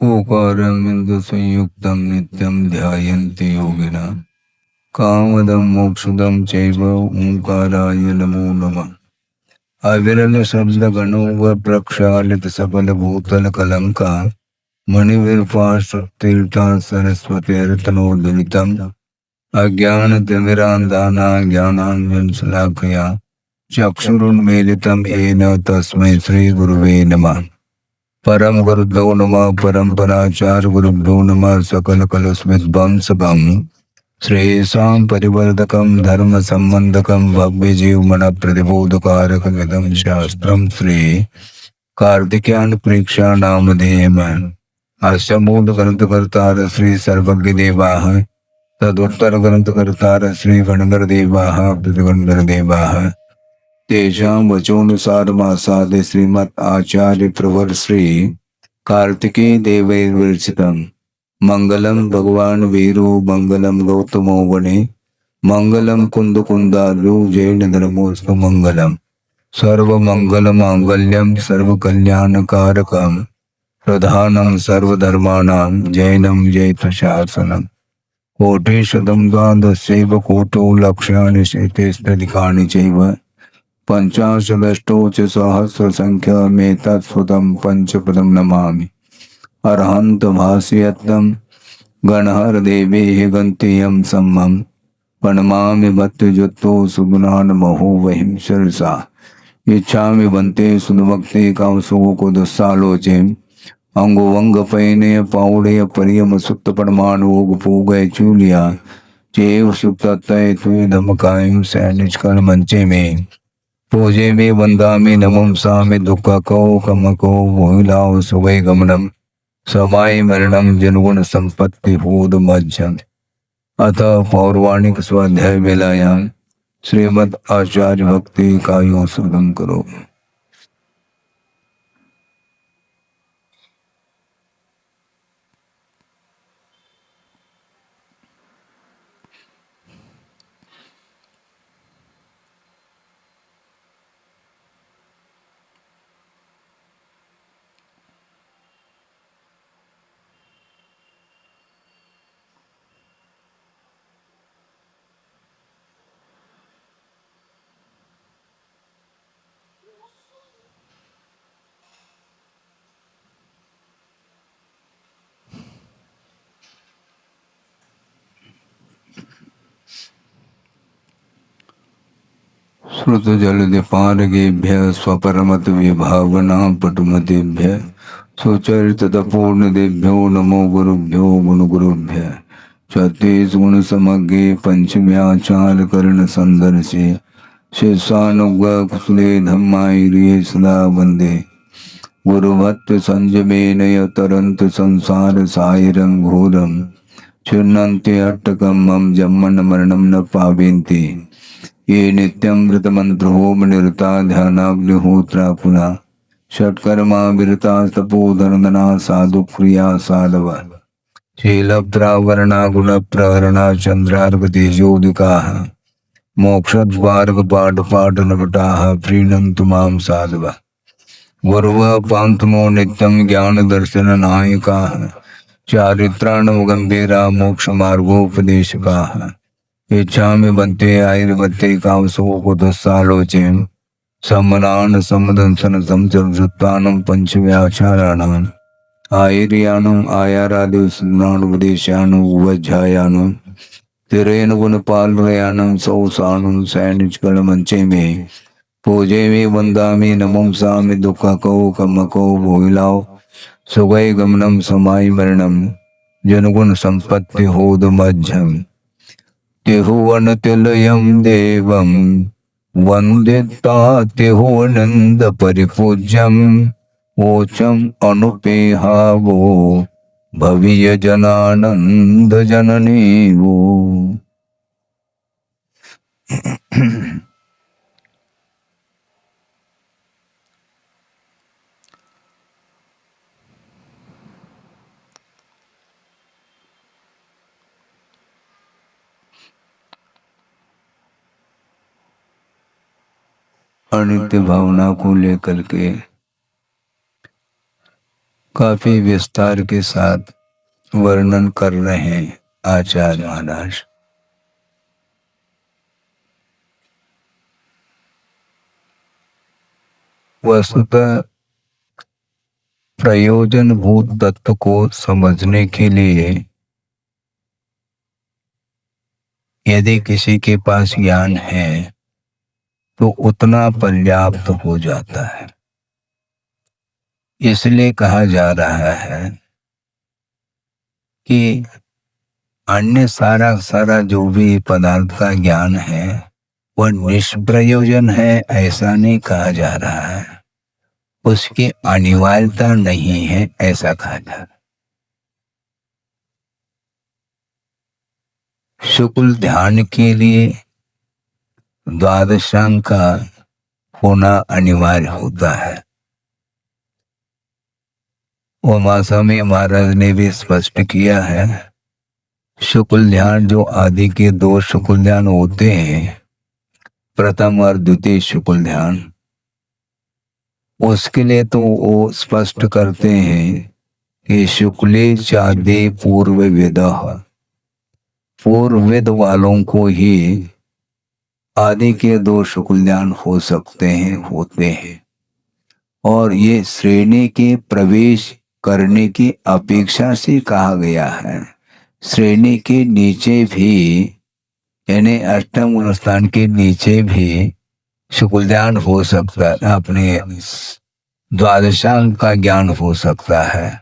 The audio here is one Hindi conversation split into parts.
ओकारमिंद संयुक्तं नित्यं ध्यायन्ति योगिनः कामदं मोक्षदं चैव ओंकाराय नमो नमः। अविरल शब्द गणों व प्रक्षालित सबल भूतल कलंका मणिवीरपाशतीर्था सरस्वतीर्तनोदलितम् अज्ञानतिमिरान्धाना ज्ञानाञ्जनशलाकया चक्षुरुन्मीलितं येन तस्मै श्रीगुरुवे नमः। परम गुरुभ्यो नमः परम्पराचार्य गुरुभ्यो नमः सकल कलुषविध्वंसकं श्रेयसां परिवर्धकं धर्म संबंधकं भव्य जीवमन प्रतिबोधकारकमिदं शास्त्रं श्री कार्तिकेयन प्रेक्षा नामधेयम् अस्य मूल ग्रंथकर्तार श्री सर्वज्ञ देवाः तदुत्तर ग्रंथकर्तार श्री गणधर देवाः प्रतिगणधर देवाः तेषां वचोनुसारमासाद्य श्रीमद् आचार्य प्रवर श्री कार्तिकेय देवैर्विरचितम् मंगलम भगवान वीरो मंगलम गौतमो वने मंगलम कुंदकुंदालु जैन धर्मोस्तु मंगलम सर्वमंगल मांगल्यम सर्वकल्याणकारकम प्रधानम सर्वधर्माणां जैनम जैतशासनम कोटिशतं द्वादशैव कोटो लक्षाणि शतैस्त्रिकाणि चैव पंचाशदष्टौ च सहस्रसङ्ख्यमेतत्सुतं पंचपदं नमामि। अर्हन्त भाष्यतं गणहरदेवेः गन्तेयं सम्मं प्रणमामि भक्तियुक्तो सुगुणान् महो वहिं शिरसा इच्छामि बन्ते सुनभक्ति कामसुको दुस्सालोचे अंगोवंग पैने पाउड़े परियम सुक्त परमाणुग पूगय चूलिया चेव सुप्तय तुय धमकायम सैनिचकल मंचे में पूजे में वंदा में नमम सा में दुख को कम को भूलाओ सुवै गमनम समाय मरणम जनगुण संपत्ति होद मध्यम। अतः पौर्वाणिक स्वाध्याय बेलायाम श्रीमद् आचार्य भक्ति का यो सुगम करो। श्रुत जल दिपारगेभ्य स्वपरमत विभावना पटुमतेभ्य सुचरित तपूर्ण देभ्यो नमो गुरुभ्यो गुण गुरुभ्य छत्तीस गुण समग्रे पंचम्याचार कर्ण संदर्शे शेषानुग कुशले धम्माय सदा वंदे गुरुभक्त संजमेनय तरंत संसार सायरं घोरम चुन्नन्ति अट्टकं मम जन्मन मरणं न पावेन्ति ये नित्यमृतमंत्रो निरता ध्यानाग्निहोत्रा पुनः षट्कर्मा विरता तपोधनदना साधु प्रिया साधव शीलप्रावरणा गुण प्रहरणा चंद्रार्गतेजोदिका मोक्षद्वारक पाठ पाठ नपटा प्रीणन्तु मां साधव गुरुव पांतमो नित्यं ज्ञान दर्शन नायका चारित्राणव गंभीरा मोक्ष मार्गोपदेशका इच्छा में बनते आयुर्वत्ते कामसो को दुस्सालोचे सम्मनान सम्मदंसन समचरुत्तानं पंचव्याचाराणां आयर्याणं आयारादि स्नानुपदेशानु उवज्झायानु तिरेन गुणपालयानं सौसानं सैनिचकल मंचे में पूजे में वंदामि नमं सामि दुख को कम को भोइलाओ सुगय गमनम समाय मरणम जनगुण संपत्ति होद मध्यम तिहुवन तिलयम देवम वंदिता तिहुवनंद परिपूज्यम ओचम अनुपेहावो भवीय जनानंद जननी वो। अनित्य भावना को लेकर के काफी विस्तार के साथ वर्णन कर रहे हैं आचार्य महाराज। वस्तुतः प्रयोजनभूत तत्व को समझने के लिए यदि किसी के पास ज्ञान है तो उतना पर्याप्त हो जाता है। इसलिए कहा जा रहा है कि अन्य सारा जो भी पदार्थ का ज्ञान है वह निष्प्रयोजन है, ऐसा नहीं कहा जा रहा है। उसकी अनिवार्यता नहीं है, ऐसा कहा जा रहा है। शुक्ल ध्यान के लिए द्वादशांग का होना अनिवार्य होता है। और मासामी महाराज ने भी स्पष्ट किया है, शुक्ल ध्यान जो आदि के दो शुक्ल ध्यान होते हैं, प्रथम और द्वितीय शुक्ल ध्यान, उसके लिए तो वो स्पष्ट करते हैं कि शुक्ले चादे पूर्व वेदः, पूर्व वेद वालों को ही आदि के दो शुक्ल ध्यान हो सकते हैं, होते हैं। और ये श्रेणी के प्रवेश करने की अपेक्षा से कहा गया है। श्रेणी के नीचे भी यानी अष्टम गुणस्थान के नीचे भी शुक्ल ध्यान हो सकता है, अपने द्वादशांग का ज्ञान हो सकता है,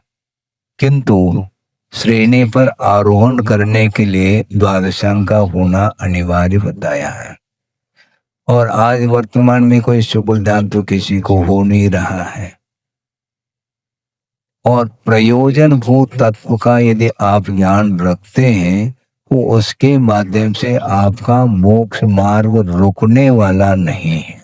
किंतु श्रेणी पर आरोहण करने के लिए द्वादशांग का होना अनिवार्य बताया है। और आज वर्तमान में कोई शुक्ल ध्यान तो किसी को हो नहीं रहा है। और प्रयोजन भूत तत्व का यदि आप ज्ञान रखते हैं तो उसके माध्यम से आपका मोक्ष मार्ग रुकने वाला नहीं है।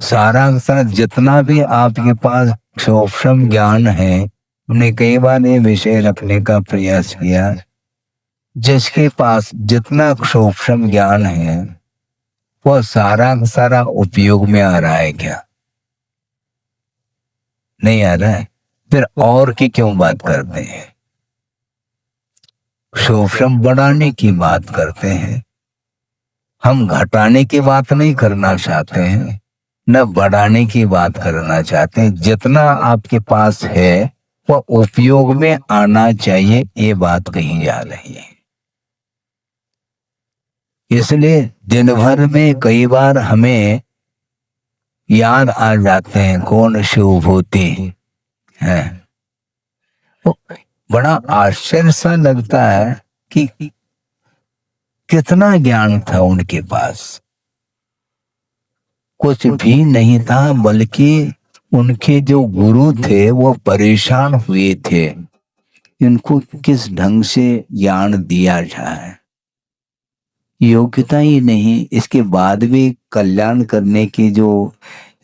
सारा जितना भी आपके पास सूक्ष्म ज्ञान है, हमने कई बार ये विषय रखने का प्रयास किया, जिसके पास जितना सूक्ष्म ज्ञान है वह सारा उपयोग में आ रहा है क्या? नहीं आ रहा है। फिर और की क्यों बात करते हैं? सूक्ष्म बढ़ाने की बात करते हैं। हम घटाने की बात नहीं करना चाहते हैं, न बढ़ाने की बात करना चाहते हैं। जितना आपके पास है वह उपयोग में आना चाहिए, ये बात कही जा रही है। इसलिए दिन भर में कई बार हमें याद आ जाते हैं कौन शिवभूति है। बड़ा आश्चर्य सा लगता है कि कितना ज्ञान था उनके पास। कुछ भी नहीं था, बल्कि उनके जो गुरु थे वो परेशान हुए थे, इनको किस ढंग से ज्ञान दिया जाए। योग्यता ही नहीं, इसके बाद भी कल्याण करने की जो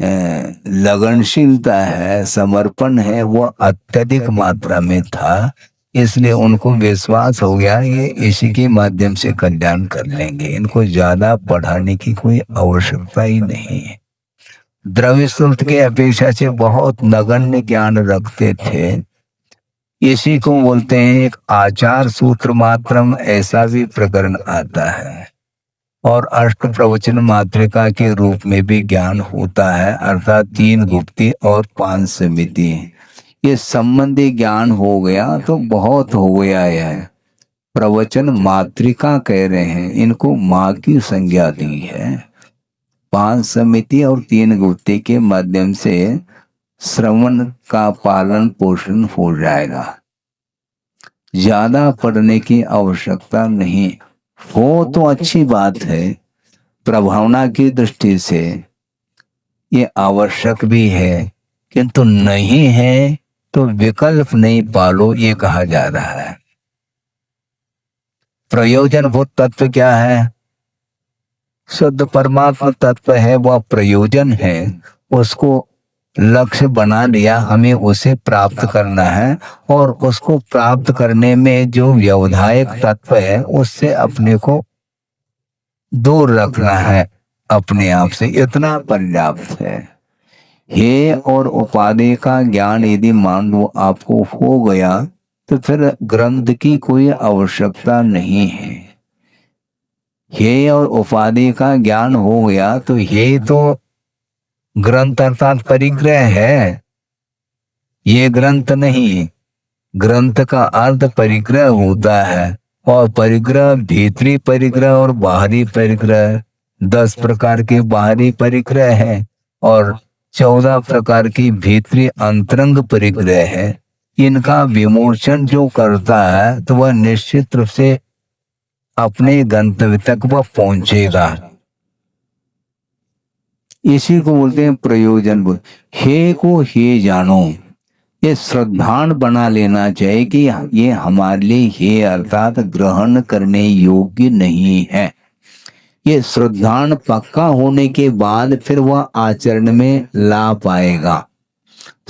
लगनशीलता है, समर्पण है, वो अत्यधिक मात्रा में था। इसलिए उनको विश्वास हो गया ये इसी के माध्यम से कल्याण कर लेंगे, इनको ज्यादा पढ़ाने की कोई आवश्यकता ही नहीं है। द्रव्य सुल्त के अपेक्षा से बहुत नगण्य ज्ञान रखते थे। इसी को बोलते हैं एक आचार सूत्र मात्रम, ऐसा भी प्रकरण आता है। और अष्ट प्रवचन मात्रिका के रूप में भी ज्ञान होता है, अर्थात 3 गुप्ती और 5 समिति। ये संबंधी ज्ञान हो गया तो बहुत हो गया है। प्रवचन मात्रिका कह रहे हैं, इनको माँ की संज्ञा दी है। 5 समिति और 3 गुप्ती के माध्यम से श्रवण का पालन पोषण हो जाएगा। ज्यादा पढ़ने की आवश्यकता नहीं हो तो अच्छी बात है, प्रभावना की दृष्टि से ये आवश्यक भी है, किंतु नहीं है तो विकल्प नहीं पालो, ये कहा जा रहा है। प्रयोजन भूत तत्व क्या है? शुद्ध परमात्मा तत्व है, वह प्रयोजन है। उसको लक्ष्य बना लिया, हमें उसे प्राप्त करना है। और उसको प्राप्त करने में जो व्यवधायक तत्व है उससे अपने को दूर रखना है अपने आप से, इतना पर्याप्त है। हे और उपाधि का ज्ञान यदि मान लो आपको हो गया तो फिर ग्रंथ की कोई आवश्यकता नहीं है। हे और उपाधि का ज्ञान हो गया तो हे तो ग्रंथ अर्थात परिग्रह है, ये ग्रंथ नहीं। ग्रंथ का अर्थ परिग्रह होता है, और परिग्रह भीतरी परिग्रह और बाहरी परिग्रह, 10 प्रकार के बाहरी परिग्रह है और 14 प्रकार की भीतरी अंतरंग परिग्रह है। इनका विमोचन जो करता है तो वह निश्चित रूप से अपने गंतव्य तक वह पहुंचेगा। इसी को बोलते हैं प्रयोजन। हे को हे जानो, ये श्रद्धान बना लेना चाहिए कि ये हमारे लिए हे अर्थात ग्रहण करने योग्य नहीं है। ये श्रद्धान पक्का होने के बाद फिर वह आचरण में ला पाएगा।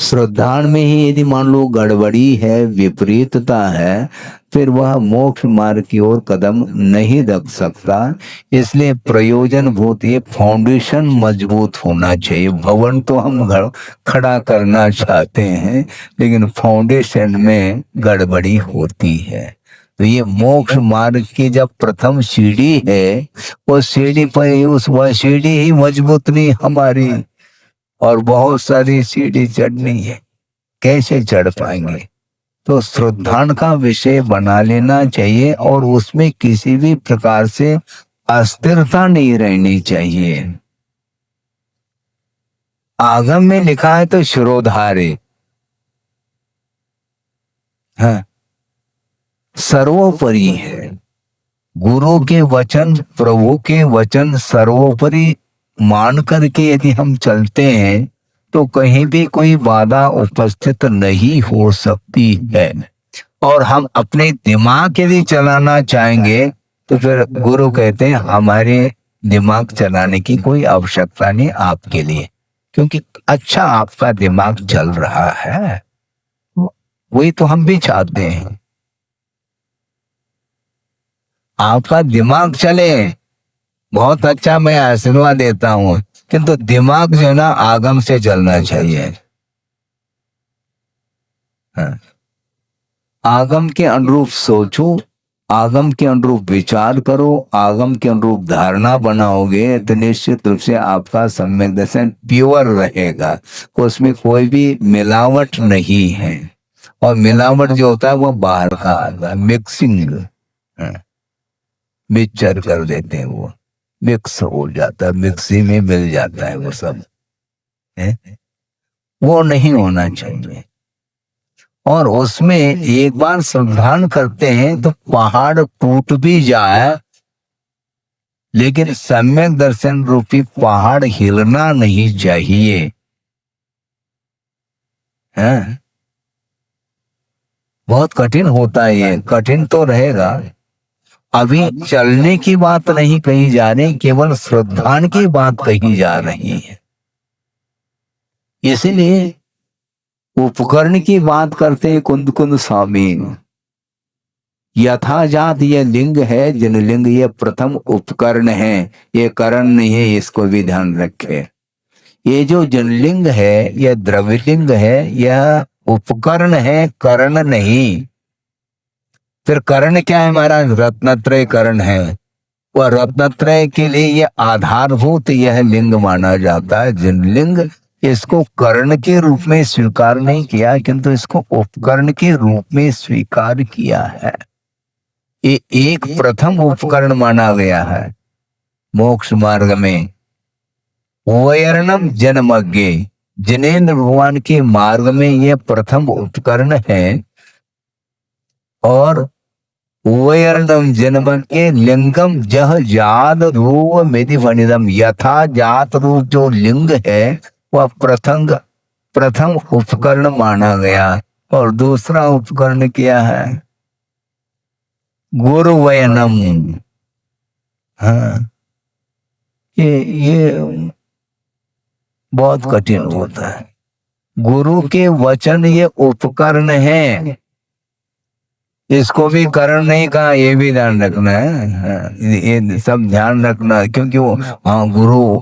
श्रद्धान में ही यदि मान लो गड़बड़ी है, विपरीतता है, फिर वह मोक्ष मार्ग की ओर कदम नहीं रख सकता। इसलिए प्रयोजन भूत ये फाउंडेशन मजबूत होना चाहिए। भवन तो हम घर खड़ा करना चाहते हैं लेकिन फाउंडेशन में गड़बड़ी होती है। तो ये मोक्ष मार्ग की जब प्रथम सीढ़ी है, वो सीढ़ी पर ही वह सीढ़ी ही मजबूत नहीं हमारी, और बहुत सारी सीढ़ी चढ़नी है, कैसे चढ़ पाएंगे। तो श्रद्धान का विषय बना लेना चाहिए और उसमें किसी भी प्रकार से अस्थिरता नहीं रहनी चाहिए। आगम में लिखा है तो शिरोधारे, हाँ, सर्वोपरि है। गुरु के वचन, प्रभु के वचन सर्वोपरि मान करके यदि हम चलते हैं तो कहीं भी कोई बाधा उपस्थित नहीं हो सकती है। और हम अपने दिमाग यदि चलाना चाहेंगे तो फिर गुरु कहते हैं हमारे दिमाग चलाने की कोई आवश्यकता नहीं आपके लिए, क्योंकि अच्छा आपका दिमाग चल रहा है। वही तो हम भी चाहते हैं, आपका दिमाग चले, बहुत अच्छा, मैं आशीर्वाद देता हूं, किंतु दिमाग जो है ना आगम से चलना चाहिए। हाँ। आगम के अनुरूप सोचो, आगम के अनुरूप विचार करो, आगम के अनुरूप धारणा बनाओगे तो निश्चित रूप से आपका सम्यक दर्शन प्योर रहेगा, उसमें कोई भी मिलावट नहीं है। और मिलावट जो होता है वो बाहर का आता है, मिक्सिंग, मिक्सचर कर देते हैं, वो मिक्स हो जाता है, मिक्सी में मिल जाता है वो सब है? वो नहीं होना चाहिए। और उसमें एक बार सावधान करते हैं तो पहाड़ टूट भी जाए लेकिन सम्यक दर्शन रूपी पहाड़ हिलना नहीं चाहिए, है? बहुत कठिन होता है ये, कठिन तो रहेगा। अभी चलने की बात नहीं कही जा रही, केवल श्रद्धान की बात कही जा रही है। इसीलिए उपकरण की बात करते हैं कुंद कुंद स्वामी। यथाजात ये लिंग है, जिन लिंग ये प्रथम उपकरण है, ये करण नहीं है, इसको भी ध्यान रखे। ये जो जनलिंग है यह द्रव्यलिंग है, यह उपकरण है, करण नहीं। फिर करण क्या है हमारा? रत्नत्रय करण है। वह रत्नत्रय के लिए यह आधारभूत यह लिंग माना जाता है जनलिंग। इसको कर्ण के रूप में स्वीकार नहीं किया किंतु इसको उपकरण के रूप में स्वीकार किया है। ये एक प्रथम उपकरण माना गया है मोक्ष मार्ग में। वैरणम जन्मज्ञ, जिनेन्द्र भगवान के मार्ग में यह प्रथम उपकरण है। और वैरणम जन्मज्ञ लिंगम जह जात रूप मेदि फणिदम, यथा जात रूप जो लिंग है वह प्रथम उपकरण माना गया। और दूसरा उपकरण क्या है? गुरु वयनम। हाँ, ये बहुत कठिन होता है। गुरु के वचन ये उपकरण है, इसको भी करण नहीं कहा, ये भी ध्यान रखना है। हाँ, ये सब ध्यान रखना, क्योंकि वो हाँ गुरु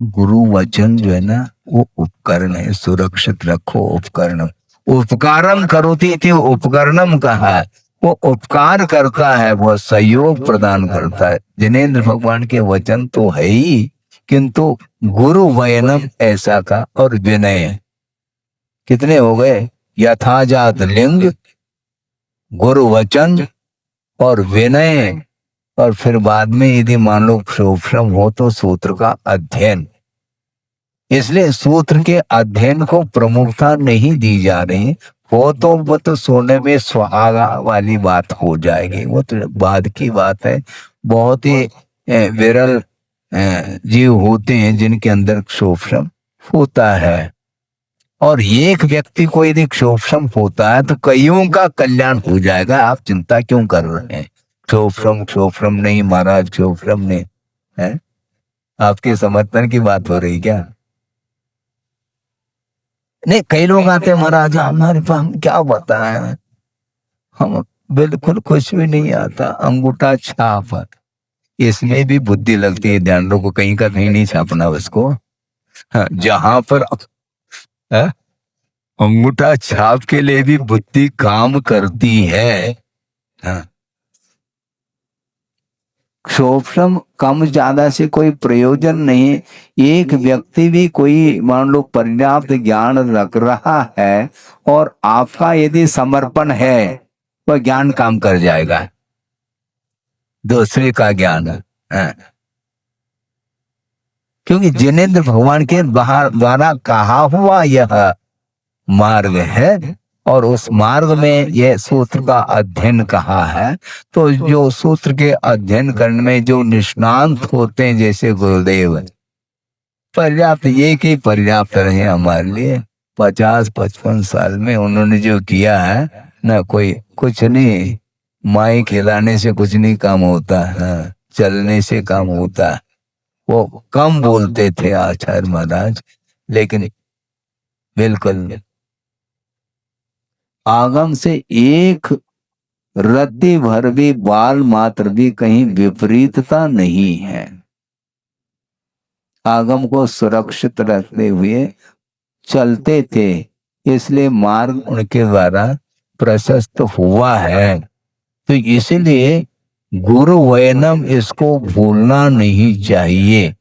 गुरु वचन जो है ना वो उपकरण है, सुरक्षित रखो उपकरण। उपकारम करोति इति उपकरणम कहा है। वो उपकार करता है, वो सहयोग प्रदान करता है। जिनेंद्र भगवान के वचन तो है ही, किंतु गुरु वयनम ऐसा का, और विनय कितने हो गए? यथाजात लिंग, गुरु वचन और विनय, और फिर बाद में यदि मान लो शोभश्रम हो तो सूत्र का अध्ययन। इसलिए सूत्र के अध्ययन को प्रमुखता नहीं दी जा रही। वो तो सोने में सुहागा वाली बात हो जाएगी, वो तो बाद की बात है। बहुत ही विरल जीव होते हैं जिनके अंदर क्षोभशम होता है, और एक व्यक्ति को यदि क्षोभशम होता है तो कईयों का कल्याण हो जाएगा। आप चिंता क्यों कर रहे हैं? क्षोभशम क्षोभशम नहीं महाराज, क्षोभशम नहीं है। आपके समर्थन की बात हो रही क्या? नहीं, कई लोग आते हैं महाराज हमारे पास, हम क्या बताएं, हम बिल्कुल कुछ भी नहीं आता, अंगूठा छाप। इसमें भी बुद्धि लगती है, ध्यान रखो, कहीं का कहीं नहीं छापना उसको। हाँ, जहां पर अंगूठा छाप के लिए भी बुद्धि काम करती है। हाँ, क्षोभम कम ज्यादा से कोई प्रयोजन नहीं। एक व्यक्ति भी कोई मान लो पर्याप्त ज्ञान रख रहा है और आपका यदि समर्पण है, वह ज्ञान काम कर जाएगा, दूसरे का ज्ञान। हाँ। क्योंकि जिनेंद्र भगवान के द्वारा कहा हुआ यह मार्ग है, और उस मार्ग में यह सूत्र का अध्ययन कहा है। तो जो सूत्र के अध्ययन करने में जो निष्णांत होते हैं, जैसे गुरुदेव, पर्याप्त, एक ही पर्याप्त रहे हमारे लिए। 50-55 साल में उन्होंने जो किया है ना, कोई कुछ नहीं, माई खिलाने से कुछ नहीं काम होता है, चलने से काम होता है। वो कम बोलते थे आचार्य महाराज, लेकिन बिल्कुल आगम से एक रत्ती भर भी, बाल मात्र भी कहीं विपरीतता नहीं है। आगम को सुरक्षित रखते हुए चलते थे, इसलिए मार्ग उनके द्वारा प्रशस्त हुआ है। तो इसलिए गुरु वयनम इसको भूलना नहीं चाहिए,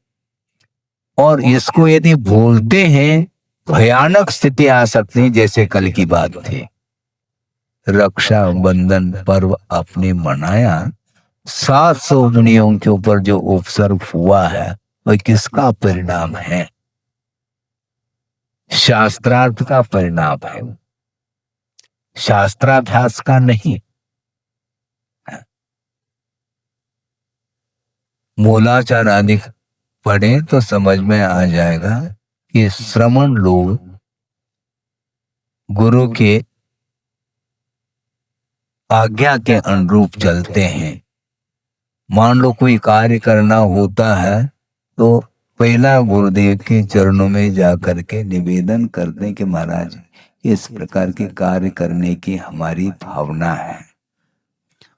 और इसको यदि भूलते हैं भयानक स्थिति आ सकती है, जैसे कल की बात थी। रक्षा बंधन पर्व आपने मनाया, 700 मुनियों के ऊपर जो उपसर्ग हुआ है वह किसका परिणाम है? शास्त्रार्थ का परिणाम है, शास्त्राभ्यास का नहीं। मूलाचार आदि पढ़े तो समझ में आ जाएगा कि श्रमण लोग गुरु के आज्ञा के अनुरूप चलते हैं। मान लो कोई कार्य करना होता है तो पहला गुरुदेव के चरणों में जा करके निवेदन करते कि महाराज इस प्रकार के कार्य करने की हमारी भावना है,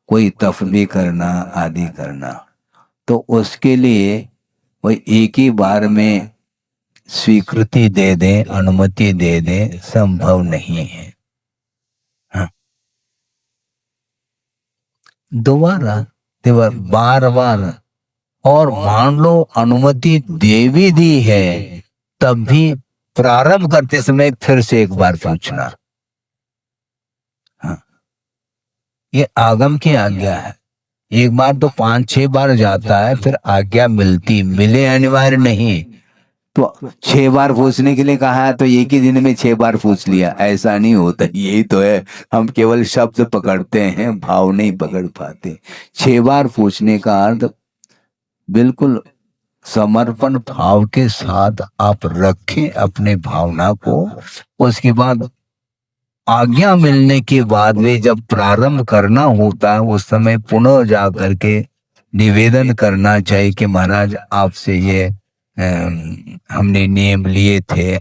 कोई तप भी करना आदि करना, तो उसके लिए वही एक ही बार में स्वीकृति दे दें, अनुमति दे दें, संभव नहीं है। हाँ। दोबारा बार बार, और मान लो अनुमति दे भी दी है, तब भी प्रारंभ करते समय फिर से एक बार पूछना। हाँ, ये आगम की आज्ञा है। एक बार तो 5-6 बार जाता है, फिर आज्ञा मिले अनिवार्य नहीं। तो 6 बार पूछने के लिए कहा है तो एक ही दिन में 6 बार पूछ लिया, ऐसा नहीं होता। यही तो है, हम केवल शब्द पकड़ते हैं, भाव नहीं पकड़ पाते। 6 बार पूछने का अर्थ बिल्कुल समर्पण भाव के साथ आप रखें अपने भावना को। उसके बाद आज्ञा मिलने के बाद में जब प्रारंभ करना होता है, उस समय पुनः जा करके निवेदन करना चाहिए कि महाराज आपसे ये हमने नियम लिए थे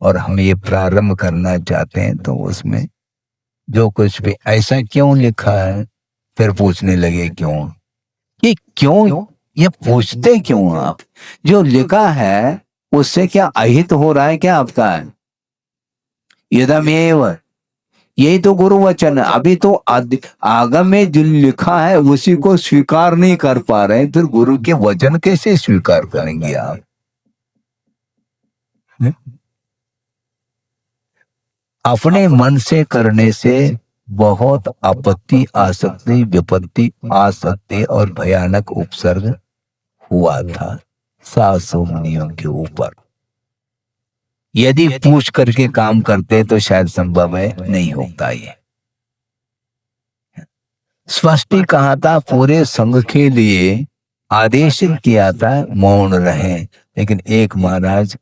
और हम ये प्रारंभ करना चाहते हैं, तो उसमें जो कुछ भी ऐसा क्यों लिखा है, फिर पूछने लगे क्यों, ये क्यों, ये पूछते क्यों आप? जो लिखा है उससे क्या अहित हो रहा है क्या आपका? यदमेव, यही तो गुरु वचन है। अभी तो आगम में जो लिखा है उसी को स्वीकार नहीं कर पा रहे, फिर गुरु के वचन कैसे स्वीकार करेंगे आप? अपने मन से करने से बहुत आपत्ति आ सकती, विपत्ति आ सकती और भयानक उपसर्ग हुआ था 700 मुनियों के ऊपर। यदि पूछ करके काम करते तो शायद संभव है नहीं होता। ये स्पष्ट ही कहा था, पूरे संघ के लिए आदेशित किया था मौन रहे, लेकिन एक महाराज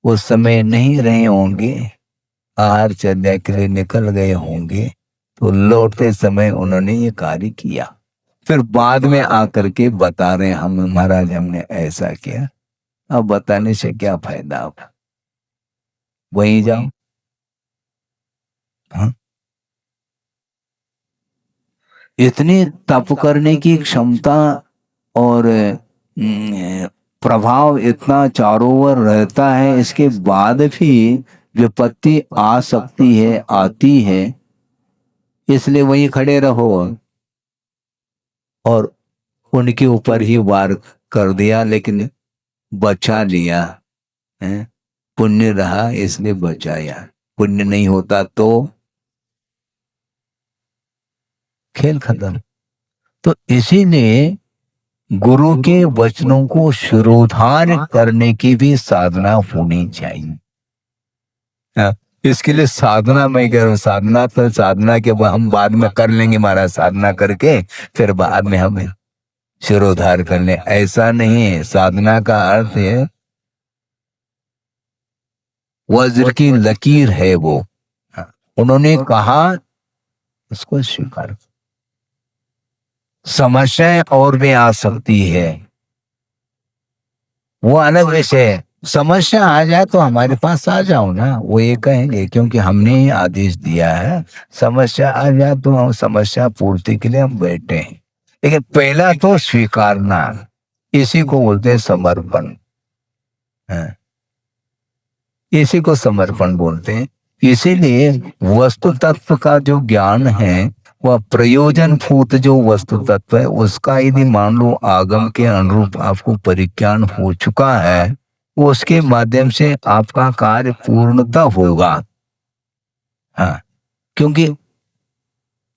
उस समय नहीं रहे होंगे, आहार चर्या के लिए निकल गए होंगे, तो लौटते समय उन्होंने ये कार्य किया। फिर बाद में आकर के बता रहे हम महाराज हमने ऐसा किया। अब बताने से क्या फायदा, अब वहीं जाओ। हाँ? इतनी तप करने की क्षमता और प्रभाव इतना चारों ओर रहता है, इसके बाद भी विपत्ति आ सकती है, आती है। इसलिए वहीं खड़े रहो और उनके ऊपर ही वार कर दिया, लेकिन बचा लिया है। पुण्य रहा इसलिए बचाया, पुण्य नहीं होता तो खेल खत्म। तो इसीलिए गुरु के वचनों को शिरोधार्य करने की भी साधना होनी चाहिए। हाँ, इसके लिए साधना मैं कह रहा हूँ, साधना तो साधना के हम बाद में कर लेंगे महाराज, साधना करके फिर बाद में हम शिरोधार कर ले, ऐसा नहीं है। साधना का अर्थ है वज्र की लकीर है वो। हाँ, उन्होंने कहा उसको स्वीकार। समस्याएं और भी आ सकती है, वो अलग विषय है। समस्या आ जाए तो हमारे पास आ जाओ ना, वो ये कहेंगे क्योंकि हमने ही आदेश दिया है। समस्या आ जाए तो हम समस्या पूर्ति के लिए हम बैठे हैं, लेकिन पहला तो स्वीकारना, इसी को बोलते हैं समर्पण। हाँ, इसी को समर्पण बोलते हैं। इसीलिए वस्तु तत्व का जो ज्ञान है वह प्रयोजन भूत जो वस्तु तत्व है, उसका यदि मान लो आगम के अनुरूप आपको परिज्ञान हो चुका है, वो उसके माध्यम से आपका कार्य पूर्णता होगा। हाँ, क्योंकि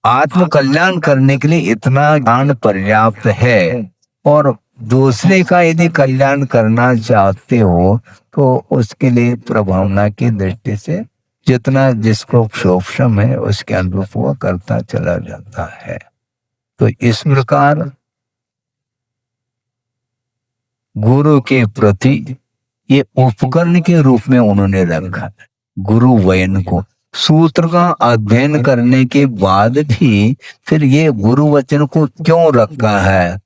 आत्म कल्याण करने के लिए इतना ज्ञान पर्याप्त है। और दूसरे का यदि कल्याण करना चाहते हो तो उसके लिए प्रभावना की दृष्टि से जितना जिसको सक्षम है उसके अनुरूप वो करता चला जाता है। तो इस प्रकार गुरु के प्रति ये उपकरण के रूप में उन्होंने रखा। गुरु वयन को सूत्र का अध्ययन करने के बाद भी फिर ये गुरु वचन को क्यों रखा है,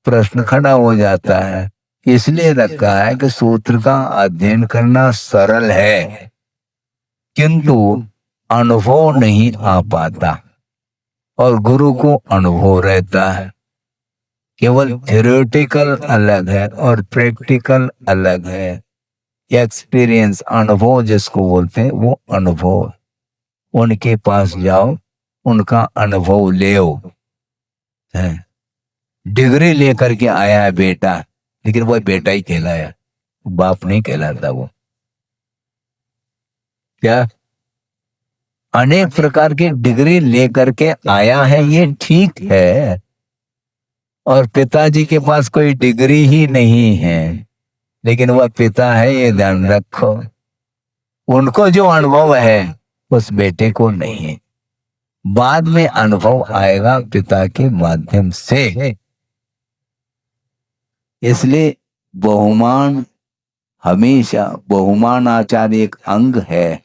प्रश्न खड़ा हो जाता है। इसलिए रखा है कि सूत्र का अध्ययन करना सरल है, किंतु अनुभव नहीं आ पाता, और गुरु को अनुभव रहता है। केवल थ्योरेटिकल अलग है और प्रैक्टिकल अलग है। एक्सपीरियंस, अनुभव जिसको बोलते हैं, वो अनुभव उनके पास जाओ, उनका अनुभव ले। डिग्री लेकर के आया है बेटा, लेकिन वो बेटा ही कहलाया, बाप नहीं कहलाता वो। क्या अनेक प्रकार की डिग्री लेकर के आया है ये ठीक है, और पिताजी के पास कोई डिग्री ही नहीं है, लेकिन वह पिता है ये ध्यान रखो। उनको जो अनुभव है उस बेटे को नहीं। बाद में अनुभव आएगा पिता के माध्यम से। इसलिए बहुमान, हमेशा बहुमान आचार एक अंग है।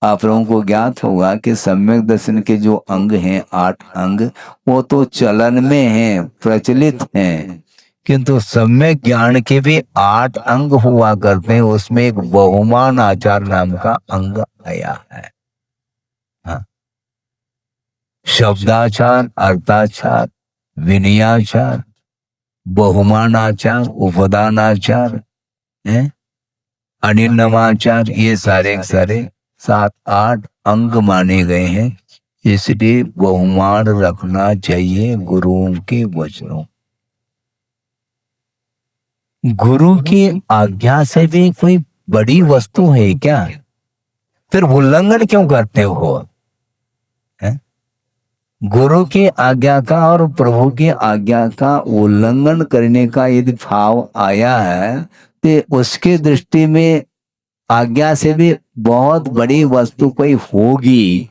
आप लोगों को ज्ञात होगा कि सम्यक दर्शन के जो अंग हैं, 8 अंग, वो तो चलन में हैं, प्रचलित हैं, किंतु सम्यक ज्ञान के भी 8 अंग हुआ करते हैं। उसमें एक बहुमान आचार नाम का अंग आया है। हाँ, शब्दाचार, अर्थाचार, विनयाचार, बहुमानाचार, उपदानाचार, हैं, अनिर्नवाचार, ये सारे के सारे 7-8 अंग माने गए हैं। इसलिए बहुमान रखना चाहिए गुरुओं के वचनों। गुरु की आज्ञा से भी कोई बड़ी वस्तु है क्या? फिर उल्लंघन क्यों करते हो? है? गुरु की आज्ञा का और प्रभु की आज्ञा का उल्लंघन करने का यदि भाव आया है तो उसके दृष्टि में आज्ञा से भी बहुत बड़ी वस्तु कोई होगी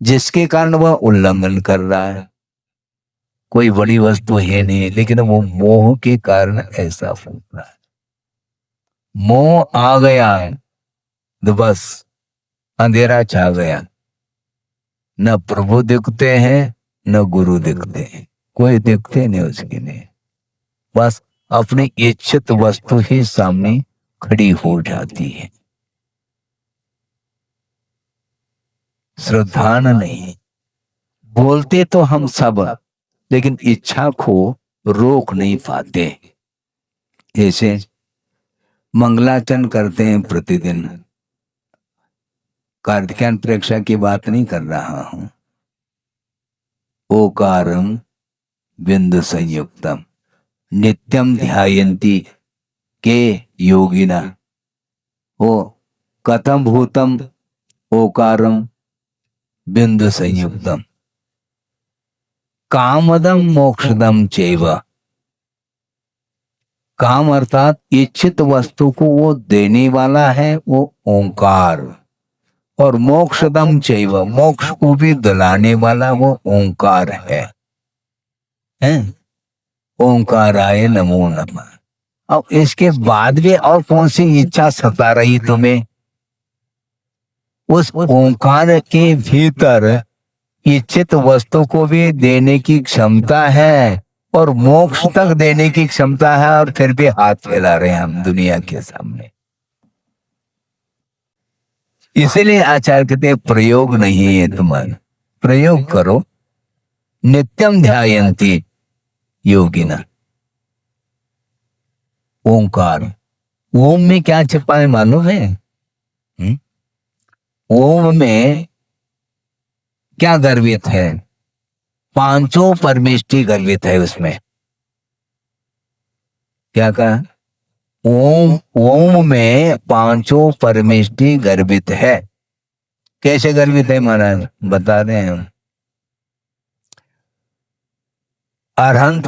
जिसके कारण वह उल्लंघन कर रहा है। कोई बड़ी वस्तु है नहीं, लेकिन वो मोह के कारण ऐसा हो रहा है। मोह आ गया तो बस अंधेरा छा गया। न प्रभु दिखते हैं न गुरु दिखते हैं, कोई दिखते नहीं उसके लिए। बस अपनी इच्छित वस्तु ही सामने खड़ी हो जाती है। श्रद्धान नहीं, बोलते तो हम सब, लेकिन इच्छा को रोक नहीं पाते। ऐसे मंगलाचरण करते हैं प्रतिदिन। कार्तिकायन प्रेक्षा की बात नहीं कर रहा हूं। ओकारम बिंदु संयुक्तम नित्यम ध्यायन्ति के योगिना। ओ कथम भूतम ओकारम बिंदु संयुक्तम कामदम मोक्षदम चैव। काम अर्थात इच्छित वस्तु को वो देने वाला है, वो ओंकार। और मोक्षदम चैव, मोक्ष को भी दिलाने वाला वो ओंकार है। ओंकाराय नमो नमः। अब इसके बाद भी और कौन सी इच्छा सता रही तुम्हें? उस ओंकार के भीतर इच्छित वस्तु को भी देने की क्षमता है और मोक्ष तक देने की क्षमता है, और फिर भी हाथ फैला रहे हैं हम दुनिया के सामने। इसलिए आचार्य कहते हैं प्रयोग नहीं है तुम्हारा, प्रयोग करो। नित्यम ध्यायन्ति योगिना। ओंकार, ओम में क्या छिपा है मालूम है? ओम में क्या गर्भित है? पांचों परमेष्टि गर्भित है उसमें। क्या कहा? ओम, ओम में पांचों परमेष्टि गर्भित है। कैसे गर्भित है महाराज? बता रहे हैं हम। अरहंत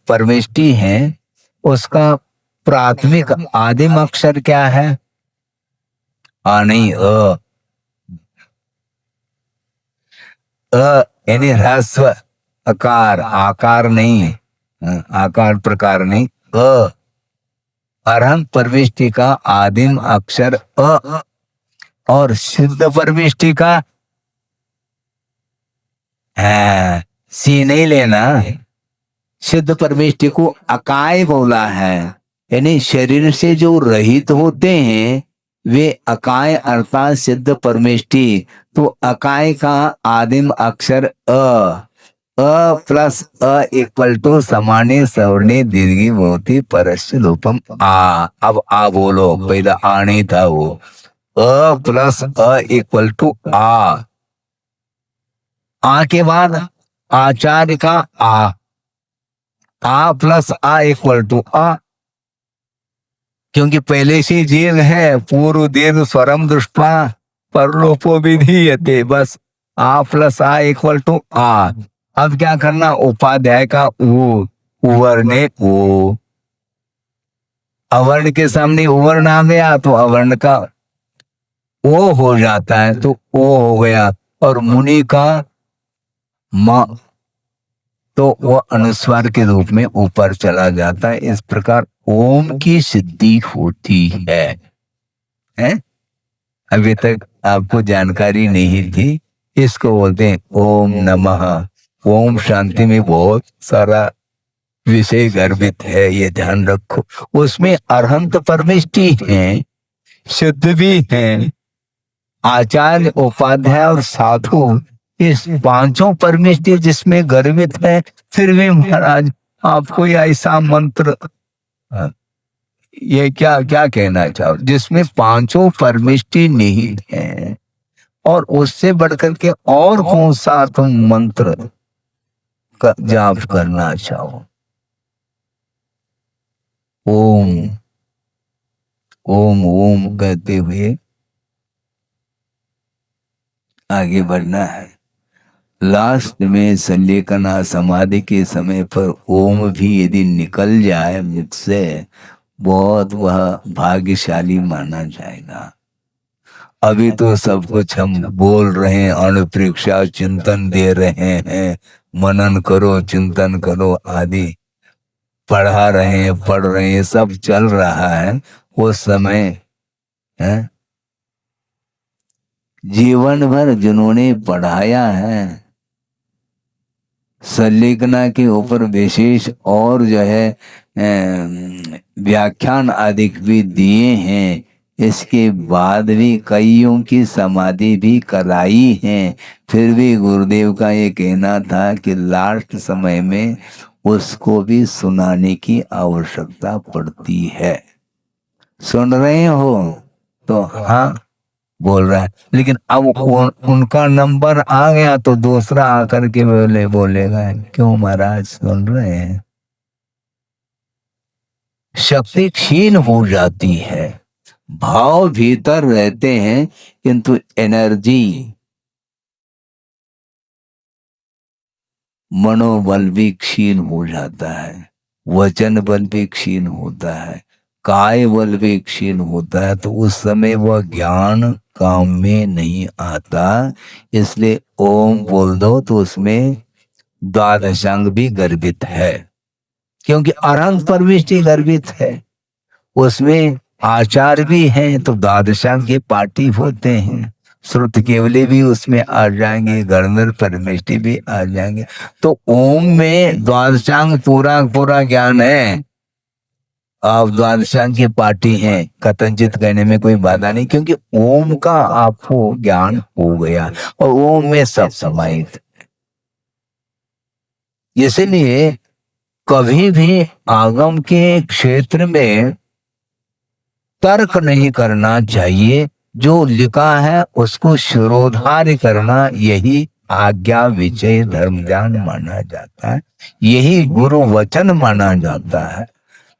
परमेष्टि है, उसका प्राथमिक आदिम अक्षर क्या है? नहीं, यानी ह्रस्व आकार, आकार नहीं, आकार प्रकार नहीं। अरहंत परमेष्टि का आदिम अक्षर अ, और सिद्ध परमेष्टि का सी नहीं लेना। सिद्ध परमेष्टि को अकाय बोला है, यानी शरीर से जो रहित होते हैं वे अकाय अर्थात सिद्ध परमेष्टि। तो अकाय का आदिम अक्षर अ प्लस अ इक्वल टू समाने सवर्णे दीर्घी भवति परस्य लोपम आ। अब आ बोलो, पहले आ नहीं था वो। अ प्लस अ इक्वल टू आ के बाद आचार्य का आ प्लस आ इक्वल टू आ, क्योंकि पहले से जीव है। पूर्व दीर्घ स्वरम दृष्टा परलोपो विधीयते। बस आ प्लस आ इक्वल टू आ। अब क्या करना? उपाध्याय का उवर्ण ओ, अवर्ण के सामने उवर्ण आ गया तो अवर्ण का ओ हो जाता है, तो ओ हो गया। और मुनि का म, तो वो अनुस्वार के रूप में ऊपर चला जाता है। इस प्रकार ओम की सिद्धि होती है? अभी तक आपको जानकारी नहीं थी। इसको बोलते हैं ओम नमः। ओम शांति में बहुत सारा विषय गर्भित है, ये ध्यान रखो। उसमें अरहंत परमेष्टि हैं, सिद्ध भी हैं, आचार्य, उपाध्याय और साधु, इस पांचों परमेष्टि जिसमें गर्भित है। फिर भी महाराज आप कोई ऐसा मंत्र ये क्या क्या कहना चाहो, जिसमें पांचों परमिष्टि निहित है, और उससे बढ़कर के और कौन सा तुम मंत्र का जाप करना चाहो? ओम ओम ओम कहते हुए आगे बढ़ना है। लास्ट में संलेखना समाधि के समय पर ओम भी यदि निकल जाए मुझसे, बहुत वह भाग्यशाली माना जाएगा। अभी तो सब कुछ हम बोल रहे हैं, अणुप्रेक्षा चिंतन दे रहे हैं, मनन करो चिंतन करो आदि पढ़ा रहे हैं, पढ़ रहे हैं, सब चल रहा है। उस समय है जीवन भर जिन्होंने पढ़ाया है, संलेखना के ऊपर विशेष और जो है व्याख्यान आदि भी दिए हैं, इसके बाद भी कईयों की समाधि भी कराई है, फिर भी गुरुदेव का ये कहना था कि लास्ट समय में उसको भी सुनाने की आवश्यकता पड़ती है। सुन रहे हो तो हाँ बोल रहा है, लेकिन अब उनका नंबर आ गया तो दूसरा आकर के बोलेगा क्यों महाराज सुन रहे हैं। शक्ति क्षीण हो जाती है, भाव भीतर रहते हैं किंतु एनर्जी, मनोबल भी क्षीण हो जाता है, वचन बल भी क्षीण होता है, काय बल भी क्षीण होता है, तो उस समय वह ज्ञान काम में नहीं आता। इसलिए ओम बोल दो तो उसमें द्वादशांग भी गर्भित है, क्योंकि अरंग परमिष्टि गर्भित है, उसमें आचार भी हैं, तो द्वादशांग के पार्टी होते हैं, श्रुत केवली भी उसमें आ जाएंगे, गणधर परमिष्टि भी आ जाएंगे। तो ओम में द्वादशांग पूरा पूरा ज्ञान है। आप द्वादशांग की पार्टी हैं, कथनचित कहने में कोई बाधा नहीं, क्योंकि ओम का आपको ज्ञान हो गया और ओम में सब समाहित। इसलिए कभी भी आगम के क्षेत्र में तर्क नहीं करना चाहिए, जो लिखा है उसको शिरोधार्य करना, यही आज्ञा विजय धर्म ज्ञान माना जाता है, यही गुरु वचन माना जाता है।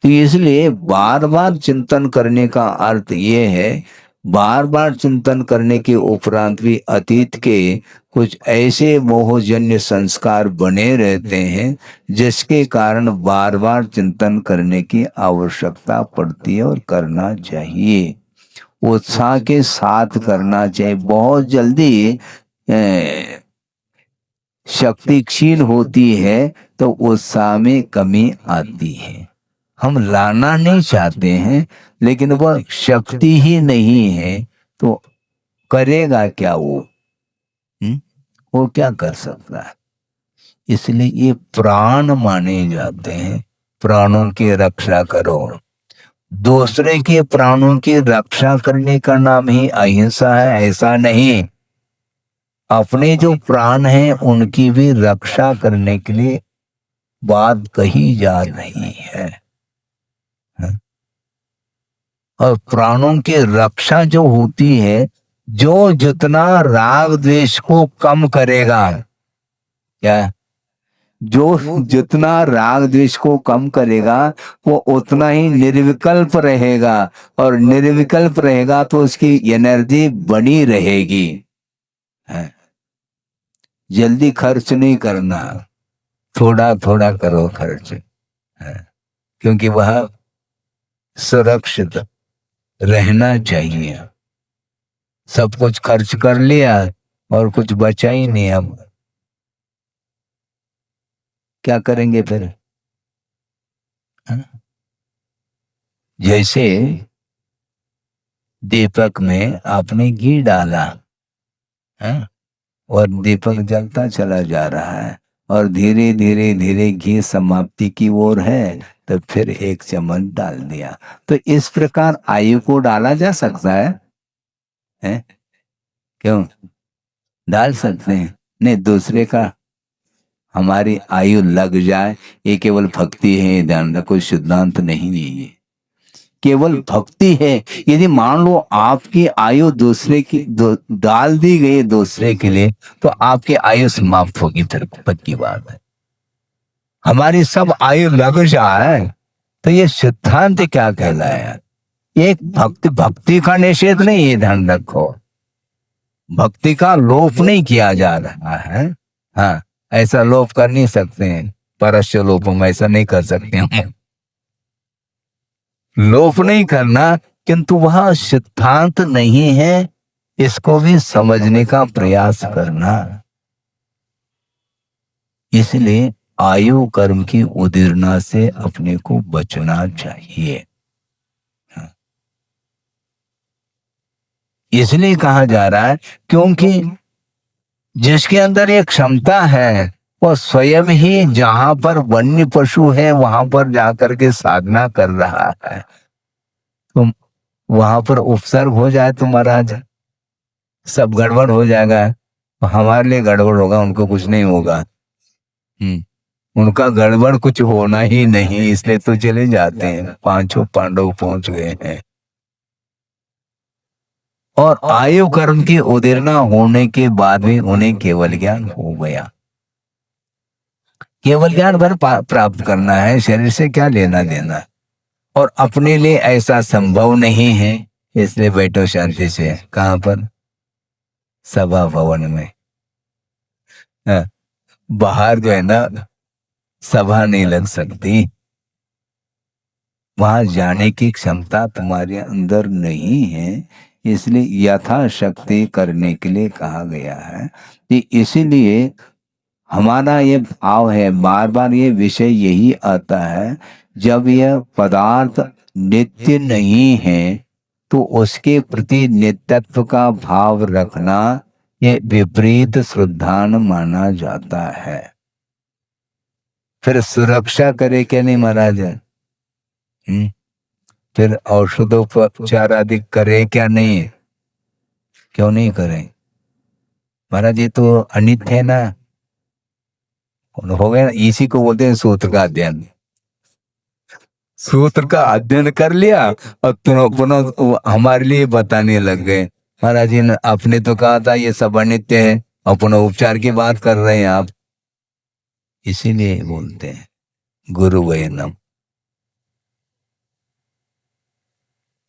तो इसलिए बार बार चिंतन करने का अर्थ ये है, बार बार चिंतन करने के उपरांत भी अतीत के कुछ ऐसे मोहजन्य संस्कार बने रहते हैं जिसके कारण बार बार चिंतन करने की आवश्यकता पड़ती है और करना चाहिए, उत्साह के साथ करना चाहिए। बहुत जल्दी शक्ति क्षीण होती है तो उत्साह में कमी आती है। हम लाना नहीं चाहते हैं, लेकिन वह शक्ति ही नहीं है तो करेगा क्या वो? वो क्या कर सकता है? इसलिए ये प्राण माने जाते हैं, प्राणों की रक्षा करो। दूसरे के प्राणों की रक्षा करने का नाम ही अहिंसा है, ऐसा नहीं। अपने जो प्राण हैं उनकी भी रक्षा करने के लिए बात कही जा रही है। और प्राणों की रक्षा जो होती है, जो जितना राग द्वेष को कम करेगा, क्या जो जितना राग द्वेष को कम करेगा वो उतना ही निर्विकल्प रहेगा, और निर्विकल्प रहेगा तो उसकी एनर्जी बनी रहेगी। जल्दी खर्च नहीं करना, थोड़ा थोड़ा करो खर्च, क्योंकि वह सुरक्षित रहना चाहिए। सब कुछ खर्च कर लिया और कुछ बचा ही नहीं, अब क्या करेंगे फिर? जैसे दीपक में आपने घी डाला है और दीपक जलता चला जा रहा है और धीरे धीरे धीरे घी समाप्ति की ओर है, तो फिर एक चम्मच डाल दिया। तो इस प्रकार आयु को डाला जा सकता है? क्यों डाल सकते हैं? नहीं, दूसरे का हमारी आयु लग जाए, ये केवल भक्ति है, ध्यान रखो, सिद्धांत नहीं है। केवल भक्ति है। यदि मान लो आपकी आयु दूसरे की डाल दी गई दूसरे के लिए, तो आपकी आयु समाप्त होगी, फिर पक्की बात है। हमारी सब आयु लग जाए तो ये सिद्धांत क्या कहलाया? एक भक्ति का निषेध नहीं, ये ध्यान रखो। भक्ति का लोप नहीं किया जा रहा है। हाँ, ऐसा लोप कर नहीं सकते हैं, परस्य लोप हम ऐसा नहीं कर सकते हम। लोप नहीं करना, किंतु वह सिद्धांत नहीं है, इसको भी समझने का प्रयास करना। इसलिए आयु कर्म की उदीर्णा से अपने को बचना चाहिए। इसलिए कहा जा रहा है क्योंकि जिसके अंदर एक क्षमता है वो स्वयं ही जहां पर वन्य पशु है वहां पर जाकर के साधना कर रहा है, तो वहां पर उपसर्ग हो जाए तो महाराज सब गड़बड़ हो जाएगा। हमारे लिए गड़बड़ होगा, उनको कुछ नहीं होगा। उनका गड़बड़ कुछ होना ही नहीं, इसलिए तो चले जाते हैं। पांचों पांडव पहुंच गए हैं। और आयु कर्म की उदीर्णा होने के बाद भी उन्हें केवल ज्ञान हो गया। केवल ज्ञान भर प्राप्त करना है, शरीर से क्या लेना देना। और अपने लिए ऐसा संभव नहीं है, इसलिए बैठो शांति से। कहां पर? सभा भवन में। बाहर जो है ना, सभा नहीं लग सकती, वहां जाने की क्षमता तुम्हारे अंदर नहीं है, इसलिए यथाशक्ति करने के लिए कहा गया है। कि इसीलिए हमारा ये भाव है, बार बार ये विषय यही आता है, जब यह पदार्थ नित्य नहीं है तो उसके प्रति नित्यत्व का भाव रखना ये विपरीत श्रद्धान माना जाता है। फिर सुरक्षा करे क्या नहीं महाराज? फिर औषधोपचार आदि करे क्या नहीं? क्यों नहीं करे महाराज? ये तो अनित्य है ना, हो गया ना। इसी को बोलते हैं सूत्र का अध्ययन। सूत्र का अध्ययन कर लिया और पुनः हमारे लिए बताने लग गए। महाराज जी ने आपने तो कहा था ये सब अनित्य है, और पुनः उपचार की बात कर रहे हैं आप। इसीलिए बोलते हैं गुरु वैनम,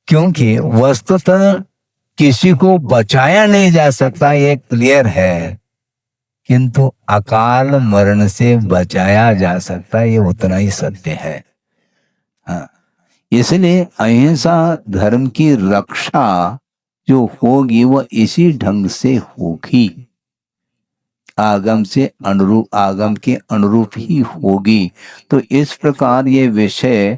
क्योंकि वस्तुतः किसी को बचाया नहीं जा सकता, ये क्लियर है, किंतु अकाल मरण से बचाया जा सकता है, ये उतना ही सत्य है। हाँ, इसलिए अहिंसा धर्म की रक्षा जो होगी वह इसी ढंग से होगी, आगम से अनुरूप, आगम के अनुरूप ही होगी। तो इस प्रकार ये विषय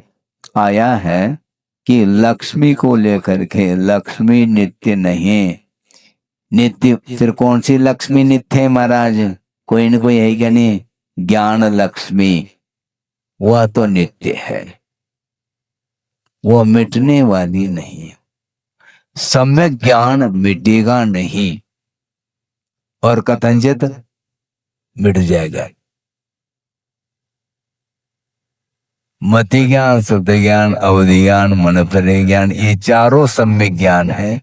आया है कि लक्ष्मी को लेकर के, लक्ष्मी नित्य नहीं। नित्य फिर कौन सी लक्ष्मी नित्य है महाराज? कोई न कोई है क्या नहीं? ज्ञान लक्ष्मी, वह तो नित्य है, वह मिटने वाली नहीं। सम्यक ज्ञान मिटेगा नहीं, और कथंचित मिट जाएगा। मति ज्ञान, शुद्ध ज्ञान, अवधि ज्ञान, मनपरे ज्ञान, ये चारों सम्यक ज्ञान है,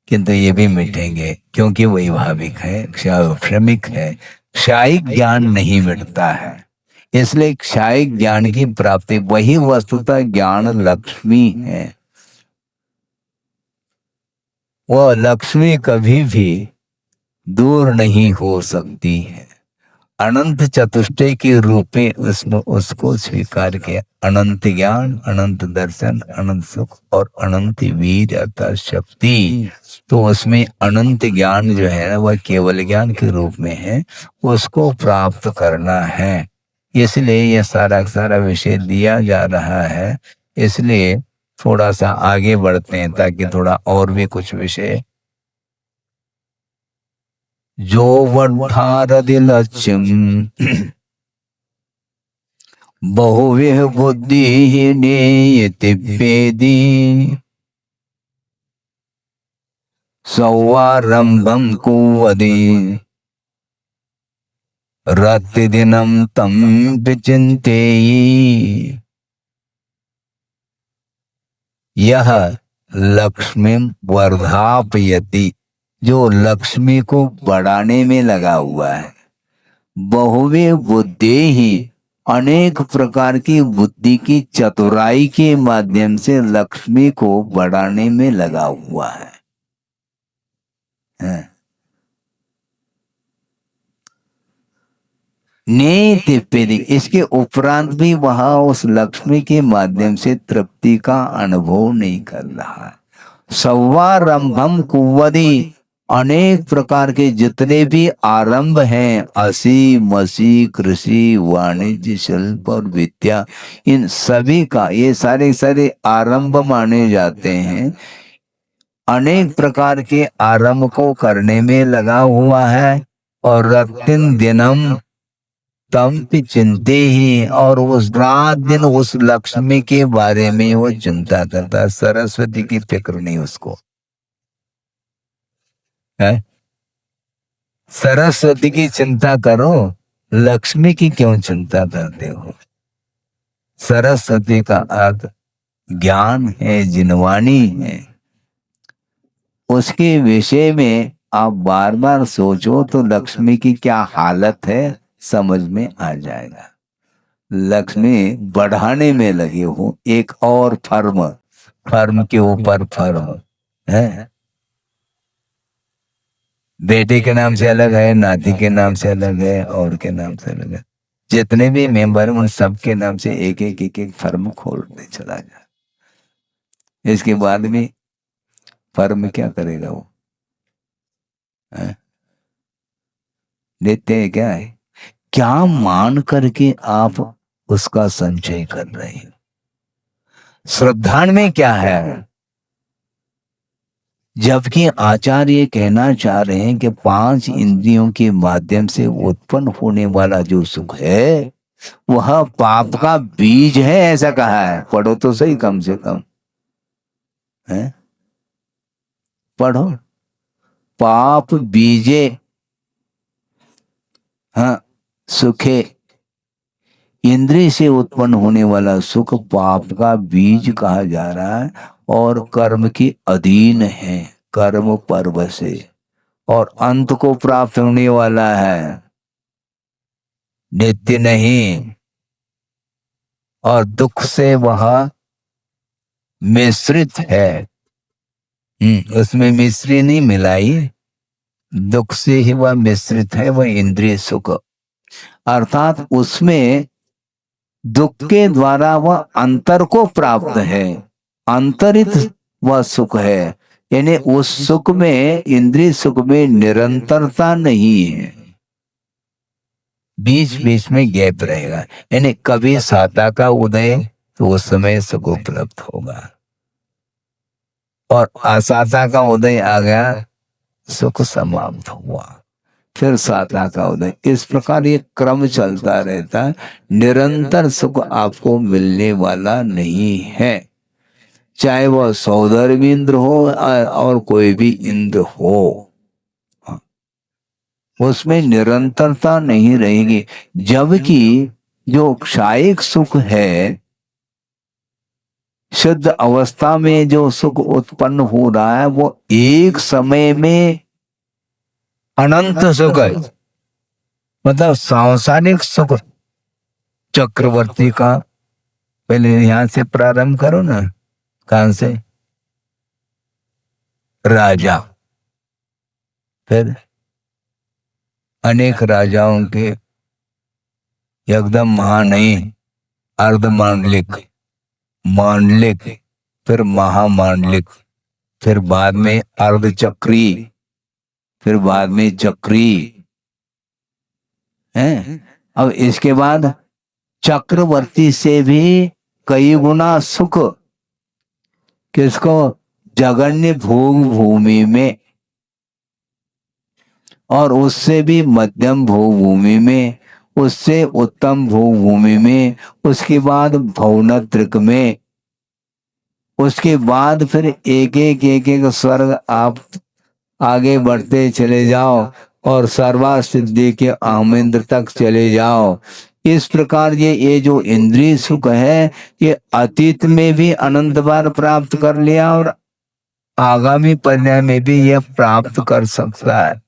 किंतु ये भी मिटेंगे क्योंकि वैभाविक है, क्षमिक है। क्षायिक ज्ञान नहीं मिटता है, इसलिए क्षायिक ज्ञान की प्राप्ति, वही वस्तुतः ज्ञान लक्ष्मी है। वह लक्ष्मी कभी भी दूर नहीं हो सकती है। अनंत चतुष्टय के रूप में उसने उसको स्वीकार किया। अनंत ज्ञान, अनंत दर्शन, अनंत सुख और अनंत वीर अर्थात शक्ति। तो उसमें अनंत ज्ञान जो है ना वह केवल ज्ञान के रूप में है, उसको प्राप्त करना है। इसलिए यह सारा सारा विषय दिया जा रहा है। इसलिए थोड़ा सा आगे बढ़ते हैं ताकि थोड़ा और भी कुछ विषय। जो वड्ढारधि लक्ष्यम बहुविह बुद्धि नेयति पेदी सौवारंभम कुवदि रतिदिनम तम विचिन्तेयि यह लक्ष्मी वर्धापयति, जो लक्ष्मी को बढ़ाने में लगा हुआ है। बहुवे बुद्धि ही, अनेक प्रकार की बुद्धि की चतुराई के माध्यम से लक्ष्मी को बढ़ाने में लगा हुआ है। नीति, इसके उपरांत भी वह उस लक्ष्मी के माध्यम से तृप्ति का अनुभव नहीं कर रहा है। सवारंभम कुवदी, अनेक प्रकार के जितने भी आरंभ हैं, असी मसी कृषि वाणिज्य शिल्प और विद्या, इन सभी का ये सारे सारे आरंभ माने जाते हैं। अनेक प्रकार के आरंभ को करने में लगा हुआ है। और रतिन दिनम तम पे चिंते ही, और उस रात दिन उस लक्ष्मी के बारे में वो चिंता करता है। सरस्वती की फिक्र नहीं उसको है। सरस्वती की चिंता करो, लक्ष्मी की क्यों चिंता करते हो? सरस्वती का अर्थ ज्ञान है, जिनवाणी है। उसके विषय में आप बार बार सोचो तो लक्ष्मी की क्या हालत है समझ में आ जाएगा। लक्ष्मी बढ़ाने में लगे हो, एक और फर्म, फर्म के ऊपर फर्म है। बेटे के नाम से अलग है, नाती के नाम से अलग है, और के नाम से अलग है। जितने भी मेंबर उन सबके नाम से एक एक एक एक फर्म खोलते चला जाए। इसके बाद में फर्म क्या करेगा वो? देते हैं क्या है? क्या मान करके आप उसका संचय कर रहे हैं? श्रद्धा में क्या है? जबकि आचार्य कहना चाह रहे हैं कि 5 इंद्रियों के माध्यम से उत्पन्न होने वाला जो सुख है वह पाप का बीज है, ऐसा कहा है। पढ़ो तो सही, कम से कम है, पढ़ो। पाप बीजे हाँ सुखे, इंद्रिय से उत्पन्न होने वाला सुख पाप का बीज कहा जा रहा है और कर्म के अधीन है, कर्म पर्व से, और अंत को प्राप्त होने वाला है, नित्य नहीं। और दुख से वह मिश्रित है। उसमें मिश्री नहीं मिलाई, दुख से ही वह मिश्रित है, वह इंद्रिय सुख। अर्थात उसमें दुख के द्वारा वह अंतर को प्राप्त है, अंतरित वह सुख है। यानी उस सुख में, इंद्रिय सुख में निरंतरता नहीं है, बीच बीच में गैप रहेगा। यानी कभी साता का उदय तो उस समय सुख उपलब्ध होगा, और असाता का उदय आ गया, सुख समाप्त हुआ, फिर साता का उदय। इस प्रकार ये क्रम चलता रहता है। निरंतर सुख आपको मिलने वाला नहीं है, चाहे वह सौदर्भ इंद्र हो और कोई भी इंद्र हो, उसमें निरंतरता नहीं रहेगी। जबकि जो क्षायिक सुख है, शुद्ध अवस्था में जो सुख उत्पन्न हो रहा है, वो एक समय में अनंत सुख है। मतलब सांसारिक सुख चक्रवर्ती का, पहले यहां से प्रारंभ करो ना, कहां से? राजा, फिर अनेक राजाओं के एकदम महान, अर्ध मांडलिक, मांडलिक, फिर महामांडलिक, फिर बाद में अर्ध चक्री, फिर बाद में चक्री है। अब इसके बाद चक्रवर्ती से भी कई गुना सुख, किसको? जगन्य भोग भूमि में, और उससे भी मध्यम भोग भूमि में, उससे उत्तम भोग भूमि में, उसके बाद भवनत्रिक में, उसके बाद फिर एक एक स्वर्ग आप आगे बढ़ते चले जाओ और सर्वा सिद्धि के आमेंद्र तक चले जाओ। इस प्रकार ये जो इंद्रिय सुख है, ये अतीत में भी अनंत बार प्राप्त कर लिया और आगामी पर्याय में भी यह प्राप्त कर सकता है।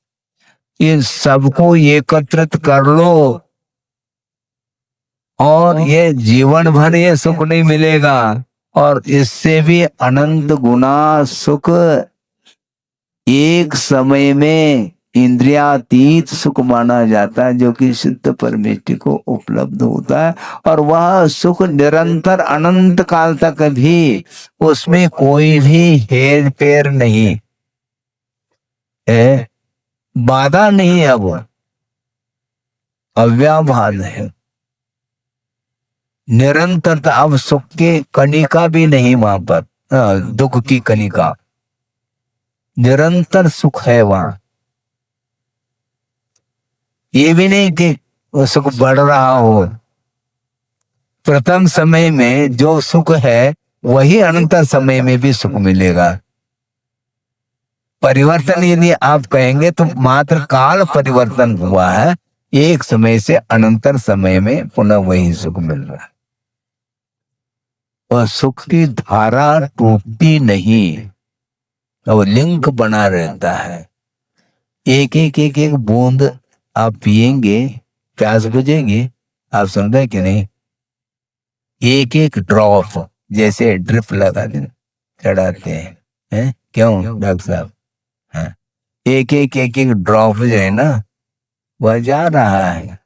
इन सबको एकत्रित कर लो और ये जीवन भर ये सुख नहीं मिलेगा, और इससे भी अनंत गुना सुख एक समय में इंद्रियातीत सुख माना जाता है, जो कि शुद्ध परमेष्टि को उपलब्ध होता है। और वह सुख निरंतर अनंत काल तक भी, उसमें कोई भी हेर फेर नहीं है, बाधा नहीं है, वो अव्याभाद है, निरंतरता। अब सुख के कणिका भी नहीं वहां पर, दुख की कणिका, निरंतर सुख है वहां। ये भी नहीं कि वो सुख बढ़ रहा हो। प्रथम समय में जो सुख है वही अनंतर समय में भी सुख मिलेगा। परिवर्तन यदि आप कहेंगे तो मात्र काल परिवर्तन हुआ है, एक समय से अनंतर समय में पुनः वही सुख मिल रहा है। वह सुख की धारा टूटती नहीं, और लिंक बना रहता है। एक एक एक एक बूंद आप पिएंगे, प्यास बुझेगी। आप सुन रहे कि नहीं? एक एक ड्रॉप, जैसे ड्रिप लगा चढ़ाते हैं, क्यों डॉक्टर साहब? हाँ, एक एक एक एक ड्रॉप जो है ना, वह जा रहा है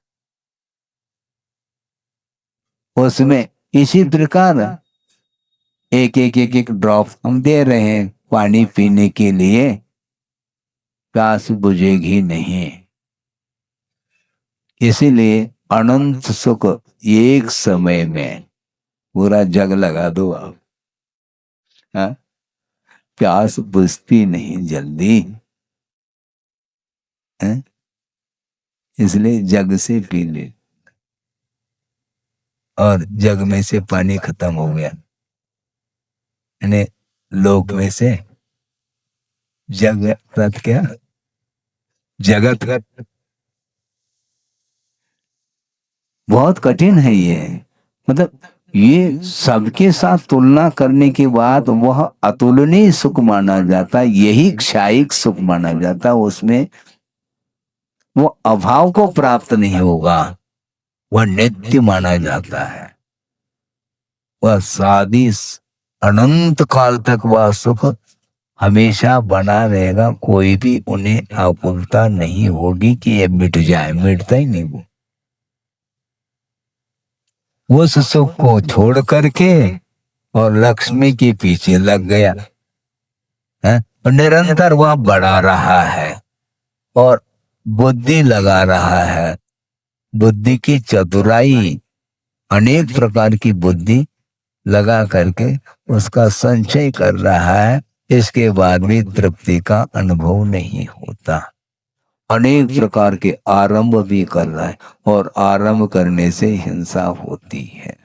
उसमें। इसी प्रकार एक एक एक एक ड्रॉप हम दे रहे हैं पानी पीने के लिए, प्यास बुझेगी नहीं। इसीलिए अनंत सुख एक समय में, पूरा जग लगा दो आप, हाँ? प्यास बुझती नहीं जल्दी, है? इसलिए जग से पी ले। और जग में से पानी खत्म हो गया, यानी लोक में से जगत, क्या जगत बहुत कठिन है ये। मतलब ये सबके साथ तुलना करने के बाद वह अतुलनीय सुख माना जाता है, यही क्षायिक सुख माना जाता है। उसमें वो अभाव को प्राप्त नहीं होगा, वह नित्य माना जाता है। वह शादी अनंत काल तक वह सुख हमेशा बना रहेगा, कोई भी उन्हें आकुलता नहीं होगी कि ये मिट जाए, मिटता ही नहीं वो। उस सुख को छोड़ करके और लक्ष्मी के पीछे लग गया है, और निरंतर वह बढ़ा रहा है और बुद्धि लगा रहा है। बुद्धि की चतुराई, अनेक प्रकार की बुद्धि लगा करके उसका संचय कर रहा है। इसके बाद भी तृप्ति का अनुभव नहीं होता, अनेक प्रकार के आरंभ भी कर रहा है, और आरंभ करने से हिंसा होती है।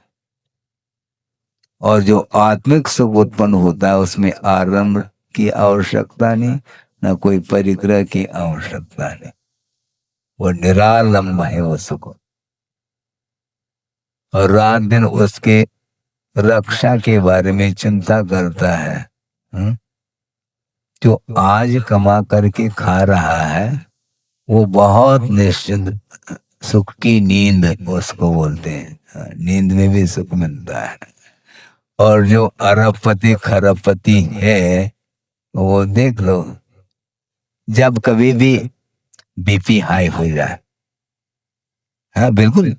और जो आत्मिक सुख उत्पन्न होता है उसमें आरंभ की आवश्यकता नहीं, न कोई परिग्रह की आवश्यकता नहीं, वो निरालंब है वो सुख। और रात दिन उसके रक्षा के बारे में चिंता करता है। जो आज कमा करके खा रहा है वो बहुत निश्चिंत, सुख की नींद उसको बोलते हैं, नींद में भी सुख मिलता है। और जो अरबपति खरबपति है, वो देख लो, जब कभी भी बीपी हाई हो जाए, हाँ बिल्कुल,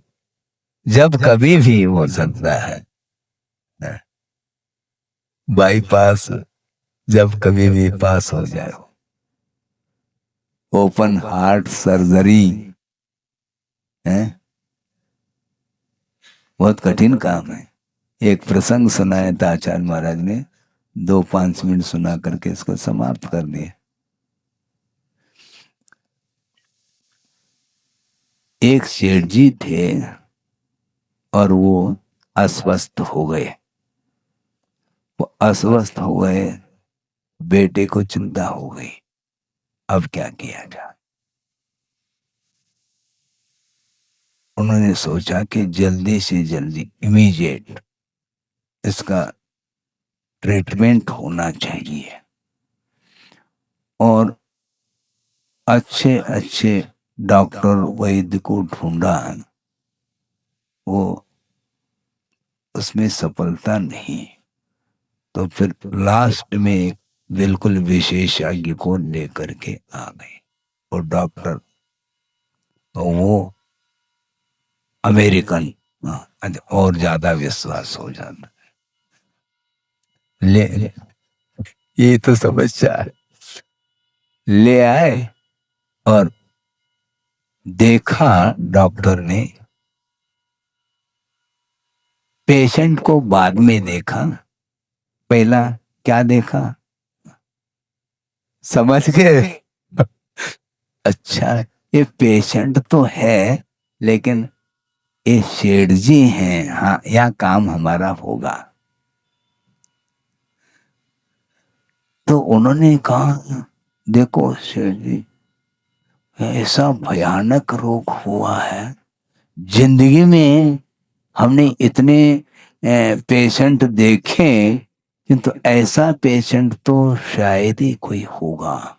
जब कभी भी हो सकता है, बाईपास जब कभी भी पास हो जाए, ओपन हार्ट सर्जरी है, बहुत कठिन काम है। एक प्रसंग सुनाया था आचार्य महाराज ने, 2-5 मिनट सुना करके इसको समाप्त कर दिए। एक सेठ जी थे और वो अस्वस्थ हो गए। वो अस्वस्थ हो गए, बेटे को चिंता हो गई, अब क्या किया जाए। उन्होंने सोचा कि जल्दी से जल्दी इमीडिएट इसका ट्रीटमेंट होना चाहिए और अच्छे अच्छे डॉक्टर वैद्य को ढूंढा। वो उसमें सफलता नहीं, तो फिर लास्ट में एक बिल्कुल विशेषज्ञ को लेकर के आ गए। और डॉक्टर तो वो अमेरिकन, और ज्यादा विश्वास हो जाता। ले ये तो समस्या है। ले आए और देखा डॉक्टर ने, पेशेंट को बाद में देखा, पहला क्या देखा समझ गए? अच्छा, ये पेशेंट तो है लेकिन ये शेठ जी हैं, हाँ यह काम हमारा होगा। तो उन्होंने कहा देखो शेठ जी, ऐसा भयानक रोग हुआ है, जिंदगी में हमने इतने पेशेंट देखे किंतु ऐसा पेशेंट तो शायद ही कोई होगा,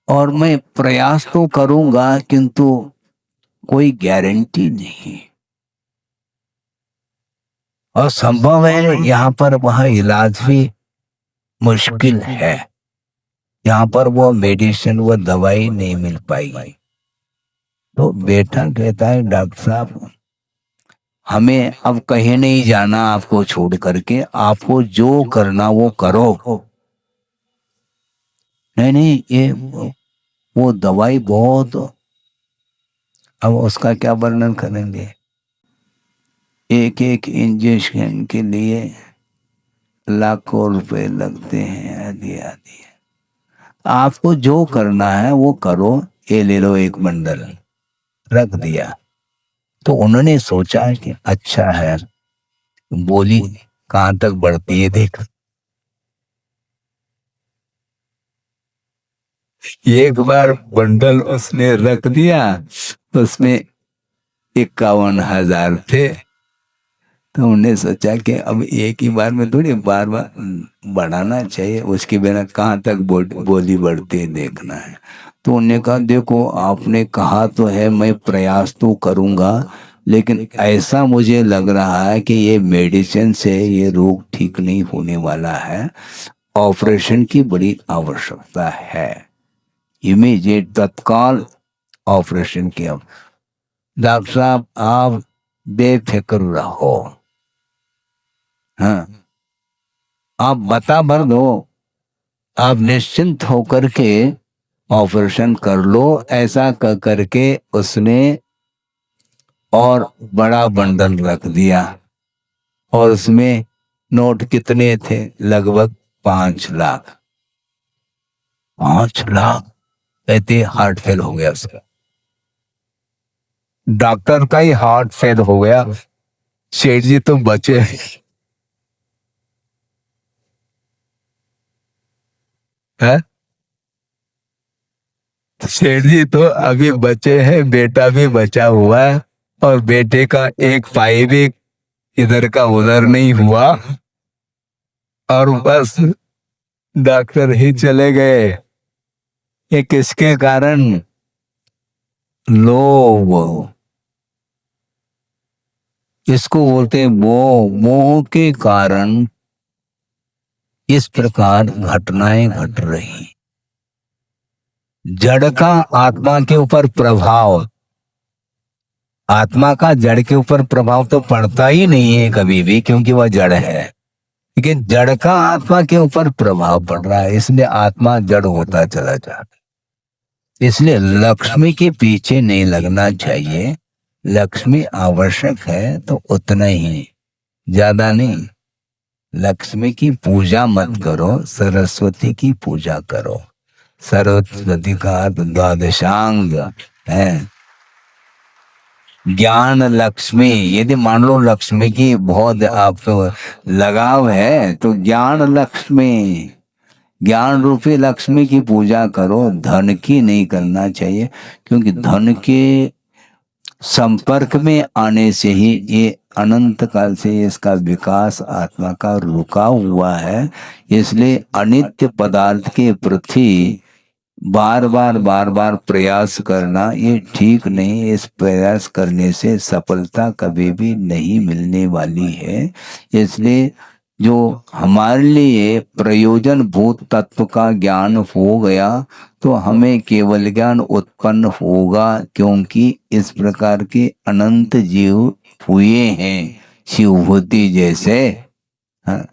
और मैं प्रयास तो करूंगा किंतु कोई गारंटी नहीं, और संभव है यहाँ पर वह इलाज भी मुश्किल है, यहाँ पर वो मेडिसिन वो दवाई नहीं मिल पाएगी। तो बेटा कहता है डॉक्टर साहब, हमें अब कहीं नहीं जाना आपको छोड़ करके, आपको जो करना वो करो। नहीं नहीं, ये वो दवाई बहुत, अब उसका क्या वर्णन करेंगे, एक एक इंजेक्शन के लिए लाखों रुपए लगते हैं, आदि आदि। आपको जो करना है वो करो, ये ले लो एक बंडल, रख दिया। तो उन्होंने सोचा कि अच्छा है, बोली कहां तक बढ़ती है देख। एक बार बंडल उसने रख दिया, उसमें 51,000 थे। तो उन्होंने सोचा कि अब एक ही बार में थोड़ी बार बार बढ़ाना चाहिए, उसके बिना कहाँ तक बोली बढ़ती है देखना है। तो उन्होंने कहा देखो आपने कहा तो है, मैं प्रयास तो करूंगा, लेकिन ऐसा मुझे लग रहा है कि ये मेडिसिन से ये रोग ठीक नहीं होने वाला है, ऑपरेशन की बड़ी आवश्यकता है, इमीडिएट तत्काल ऑपरेशन की। डॉक्टर साहब आप बेफिक्र रहो, हाँ आप बता भर दो, आप निश्चिंत होकर के ऑपरेशन कर लो, ऐसा कर करके उसने और बड़ा बंडल रख दिया, और उसमें नोट कितने थे, लगभग 5 लाख। 5 लाख कहते हार्ट फेल हो गया उसका, डॉक्टर का ही हार्ट फेल हो गया, सेठ जी तुम बचे हैं, सेठ जी तो अभी बचे हैं, बेटा भी बचा हुआ है, और बेटे का एक पाई भी इधर का उधर नहीं हुआ, और बस डॉक्टर ही चले गए। ये किसके कारण? लोभ, इसको बोलते हैं मोह। मोह के कारण इस प्रकार घटनाएं घट रही। जड़ का आत्मा के ऊपर प्रभाव, आत्मा का जड़ के ऊपर प्रभाव तो पड़ता ही नहीं है कभी भी, क्योंकि वह जड़ है, लेकिन जड़ का आत्मा के ऊपर प्रभाव पड़ रहा है, इसलिए आत्मा जड़ होता चला जाता है। इसलिए लक्ष्मी के पीछे नहीं लगना चाहिए, लक्ष्मी आवश्यक है तो उतना ही, ज्यादा नहीं। लक्ष्मी की पूजा मत करो, सरस्वती की पूजा करो। सरस्वती का द्वादशांग है ज्ञान लक्ष्मी। यदि मान लो लक्ष्मी की बहुत आपको लगाव है तो ज्ञान लक्ष्मी, ज्ञान रूपी लक्ष्मी की पूजा करो, धन की नहीं करना चाहिए, क्योंकि धन के संपर्क में आने से ही ये अनंत काल से इसका विकास आत्मा का रुका हुआ है। इसलिए अनित्य पदार्थ के प्रति बार बार प्रयास करना ये ठीक नहीं। इस प्रयास करने से सफलता कभी भी नहीं मिलने वाली है। इसलिए जो हमारे लिए प्रयोजन भूत तत्व का ज्ञान हो गया तो हमें केवल ज्ञान उत्पन्न होगा, क्योंकि इस प्रकार के अनंत जीव हुए हैं शिवभूति जैसे। हाँ,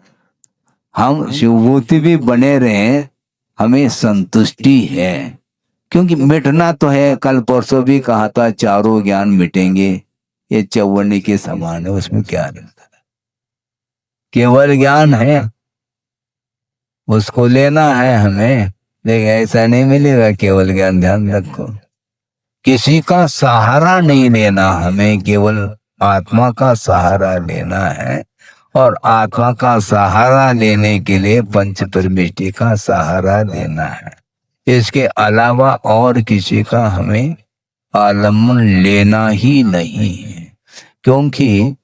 हम शिवभूति भी बने रहें हमें संतुष्टि है, क्योंकि मिटना तो है। कल परसों भी कहा था चारों ज्ञान मिटेंगे, ये चौवन्नी के समान है, उसमें क्या रहता है। केवल ज्ञान है, उसको लेना है हमें, लेकिन ऐसा नहीं मिलेगा केवल ज्ञान, ध्यान रखो। किसी का सहारा नहीं लेना हमें, केवल आत्मा का सहारा लेना है। और आत्मा का सहारा लेने के लिए पंच परमेष्टि का सहारा लेना है। इसके अलावा और किसी का हमें आलम्बन लेना ही नहीं है, क्योंकि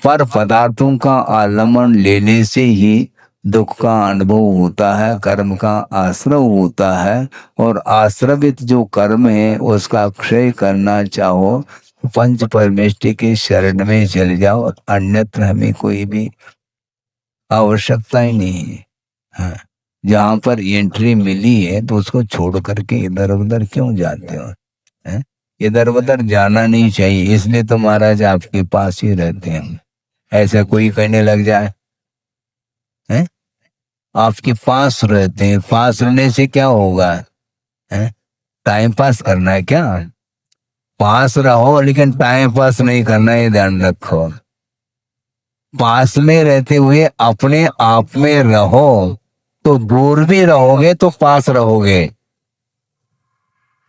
पर पदार्थों का आलम्बन लेने से ही दुख का अनुभव होता है, कर्म का आश्रय होता है। और आश्रवित जो कर्म है उसका क्षय करना चाहो पंच परमेष्टि के शरण में चले जाओ, अन्यत्र हमें कोई भी आवश्यकता ही नहीं है। हाँ, जहाँ पर एंट्री मिली है तो उसको छोड़ करके इधर उधर क्यों जाते हो? इधर उधर जाना नहीं चाहिए, इसलिए तो महाराज आपके पास ही रहते हैं। ऐसा कोई कहने लग जाए हैं? आपके पास रहते हैं, पास रहने से क्या होगा? हैं? टाइम पास करना है क्या? पास रहो लेकिन टाइम पास नहीं करना, ये ध्यान रखो। पास में रहते हुए अपने आप में रहो तो दूर भी रहोगे तो पास रहोगे।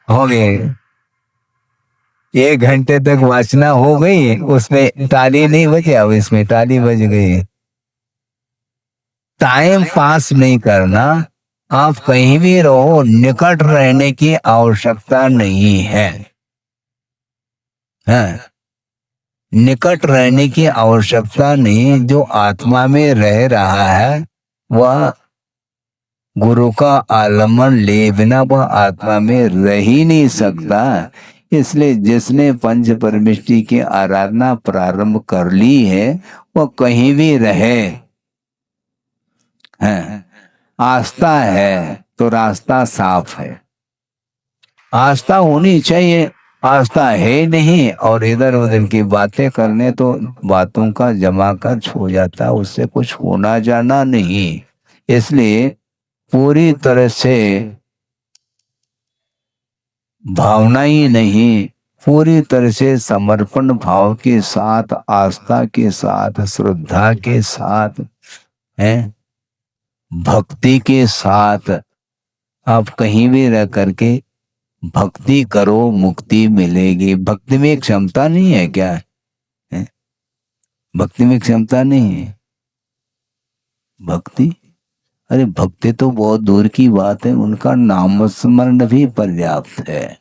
होगे 1 घंटे तक वाचना हो गई, उसमें ताली नहीं बजे, अब इसमें ताली बज गई। टाइम पास नहीं करना, आप कहीं भी रहो, निकट रहने की आवश्यकता नहीं है। हाँ, निकट रहने की आवश्यकता नहीं। जो आत्मा में रह रहा है वह गुरु का आलम्बन ले बिना वह आत्मा में रह ही नहीं सकता। इसलिए जिसने पंच परमेष्टि की आराधना प्रारंभ कर ली है वह कहीं भी रहे, है आस्था है तो रास्ता साफ है। आस्था होनी चाहिए, आस्था है नहीं और इधर उधर की बातें करने तो बातों का जमा कर हो जाता, उससे कुछ होना जाना नहीं। इसलिए पूरी तरह से भावना ही नहीं, पूरी तरह से समर्पण भाव के साथ, आस्था के साथ, श्रद्धा के साथ, है भक्ति के साथ आप कहीं भी रह करके भक्ति करो, मुक्ति मिलेगी। भक्ति में एक क्षमता नहीं है क्या? है? भक्ति में क्षमता नहीं है। भक्ति, अरे भक्ति तो बहुत दूर की बात है, उनका नाम स्मरण भी पर्याप्त है।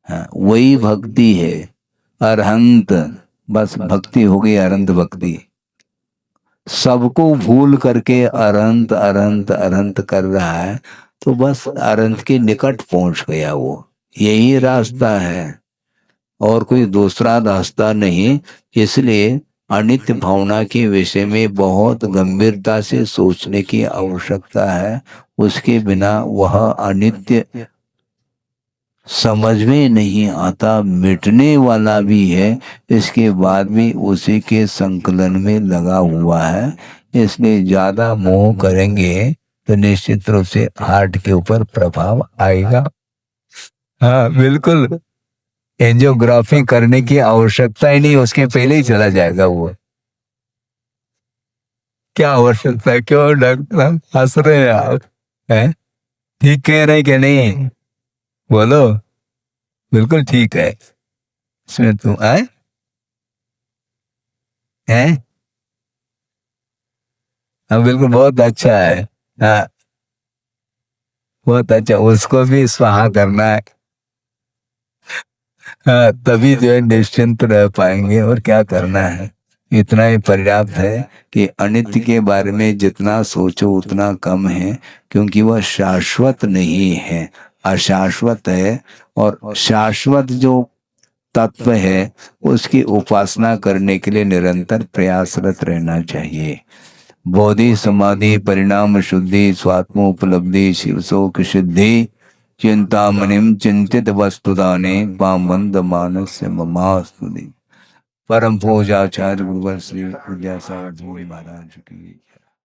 हाँ, वही भक्ति है अरहंत। बस भक्ति हो गई अरहंत भक्ति। सबको भूल करके अरहंत अरहंत अरहंत कर रहा है तो बस अरहंत के निकट पहुंच गया वो। यही रास्ता है और कोई दूसरा रास्ता नहीं। इसलिए अनित्य भावना के विषय में बहुत गंभीरता से सोचने की आवश्यकता है। उसके बिना वह अनित्य समझ में नहीं आता, मिटने वाला भी है, इसके बाद भी उसी के संकलन में लगा हुआ है। इसलिए ज्यादा मोह करेंगे तो निश्चित रूप से हार्ट के ऊपर प्रभाव आएगा। हाँ बिल्कुल, एंजियोग्राफी करने की आवश्यकता ही नहीं, उसके पहले ही चला जाएगा वो। क्या आवश्यकता है? क्यों डॉक्टर हंस रहे हैं आप? हैं? ठीक कह रहे हैं कि नहीं? बोलो। बिल्कुल ठीक है। इसमें तुम आए हैं? हाँ बिल्कुल, बहुत अच्छा है। हाँ बहुत अच्छा, उसको भी स्वाहा करना है। हाँ, तभी जो है निश्चिंत रह पाएंगे। और क्या करना है, इतना ही पर्याप्त है कि अनित्य के बारे में जितना सोचो उतना कम है, क्योंकि वह शाश्वत नहीं है, अशाश्वत है। और शाश्वत जो तत्व है उसकी उपासना करने के लिए निरंतर प्रयासरत रहना चाहिए। बोधि समाधि परिणाम शुद्धि स्वात्मोपलब्धि शिवशोक सिद्धि चिंतामणिम चिंतित वस्तुदाने पामंद मानस्य ममास्तुति। परम पूजाचार्य गुरुवर श्री विद्यासागर जी महाराज की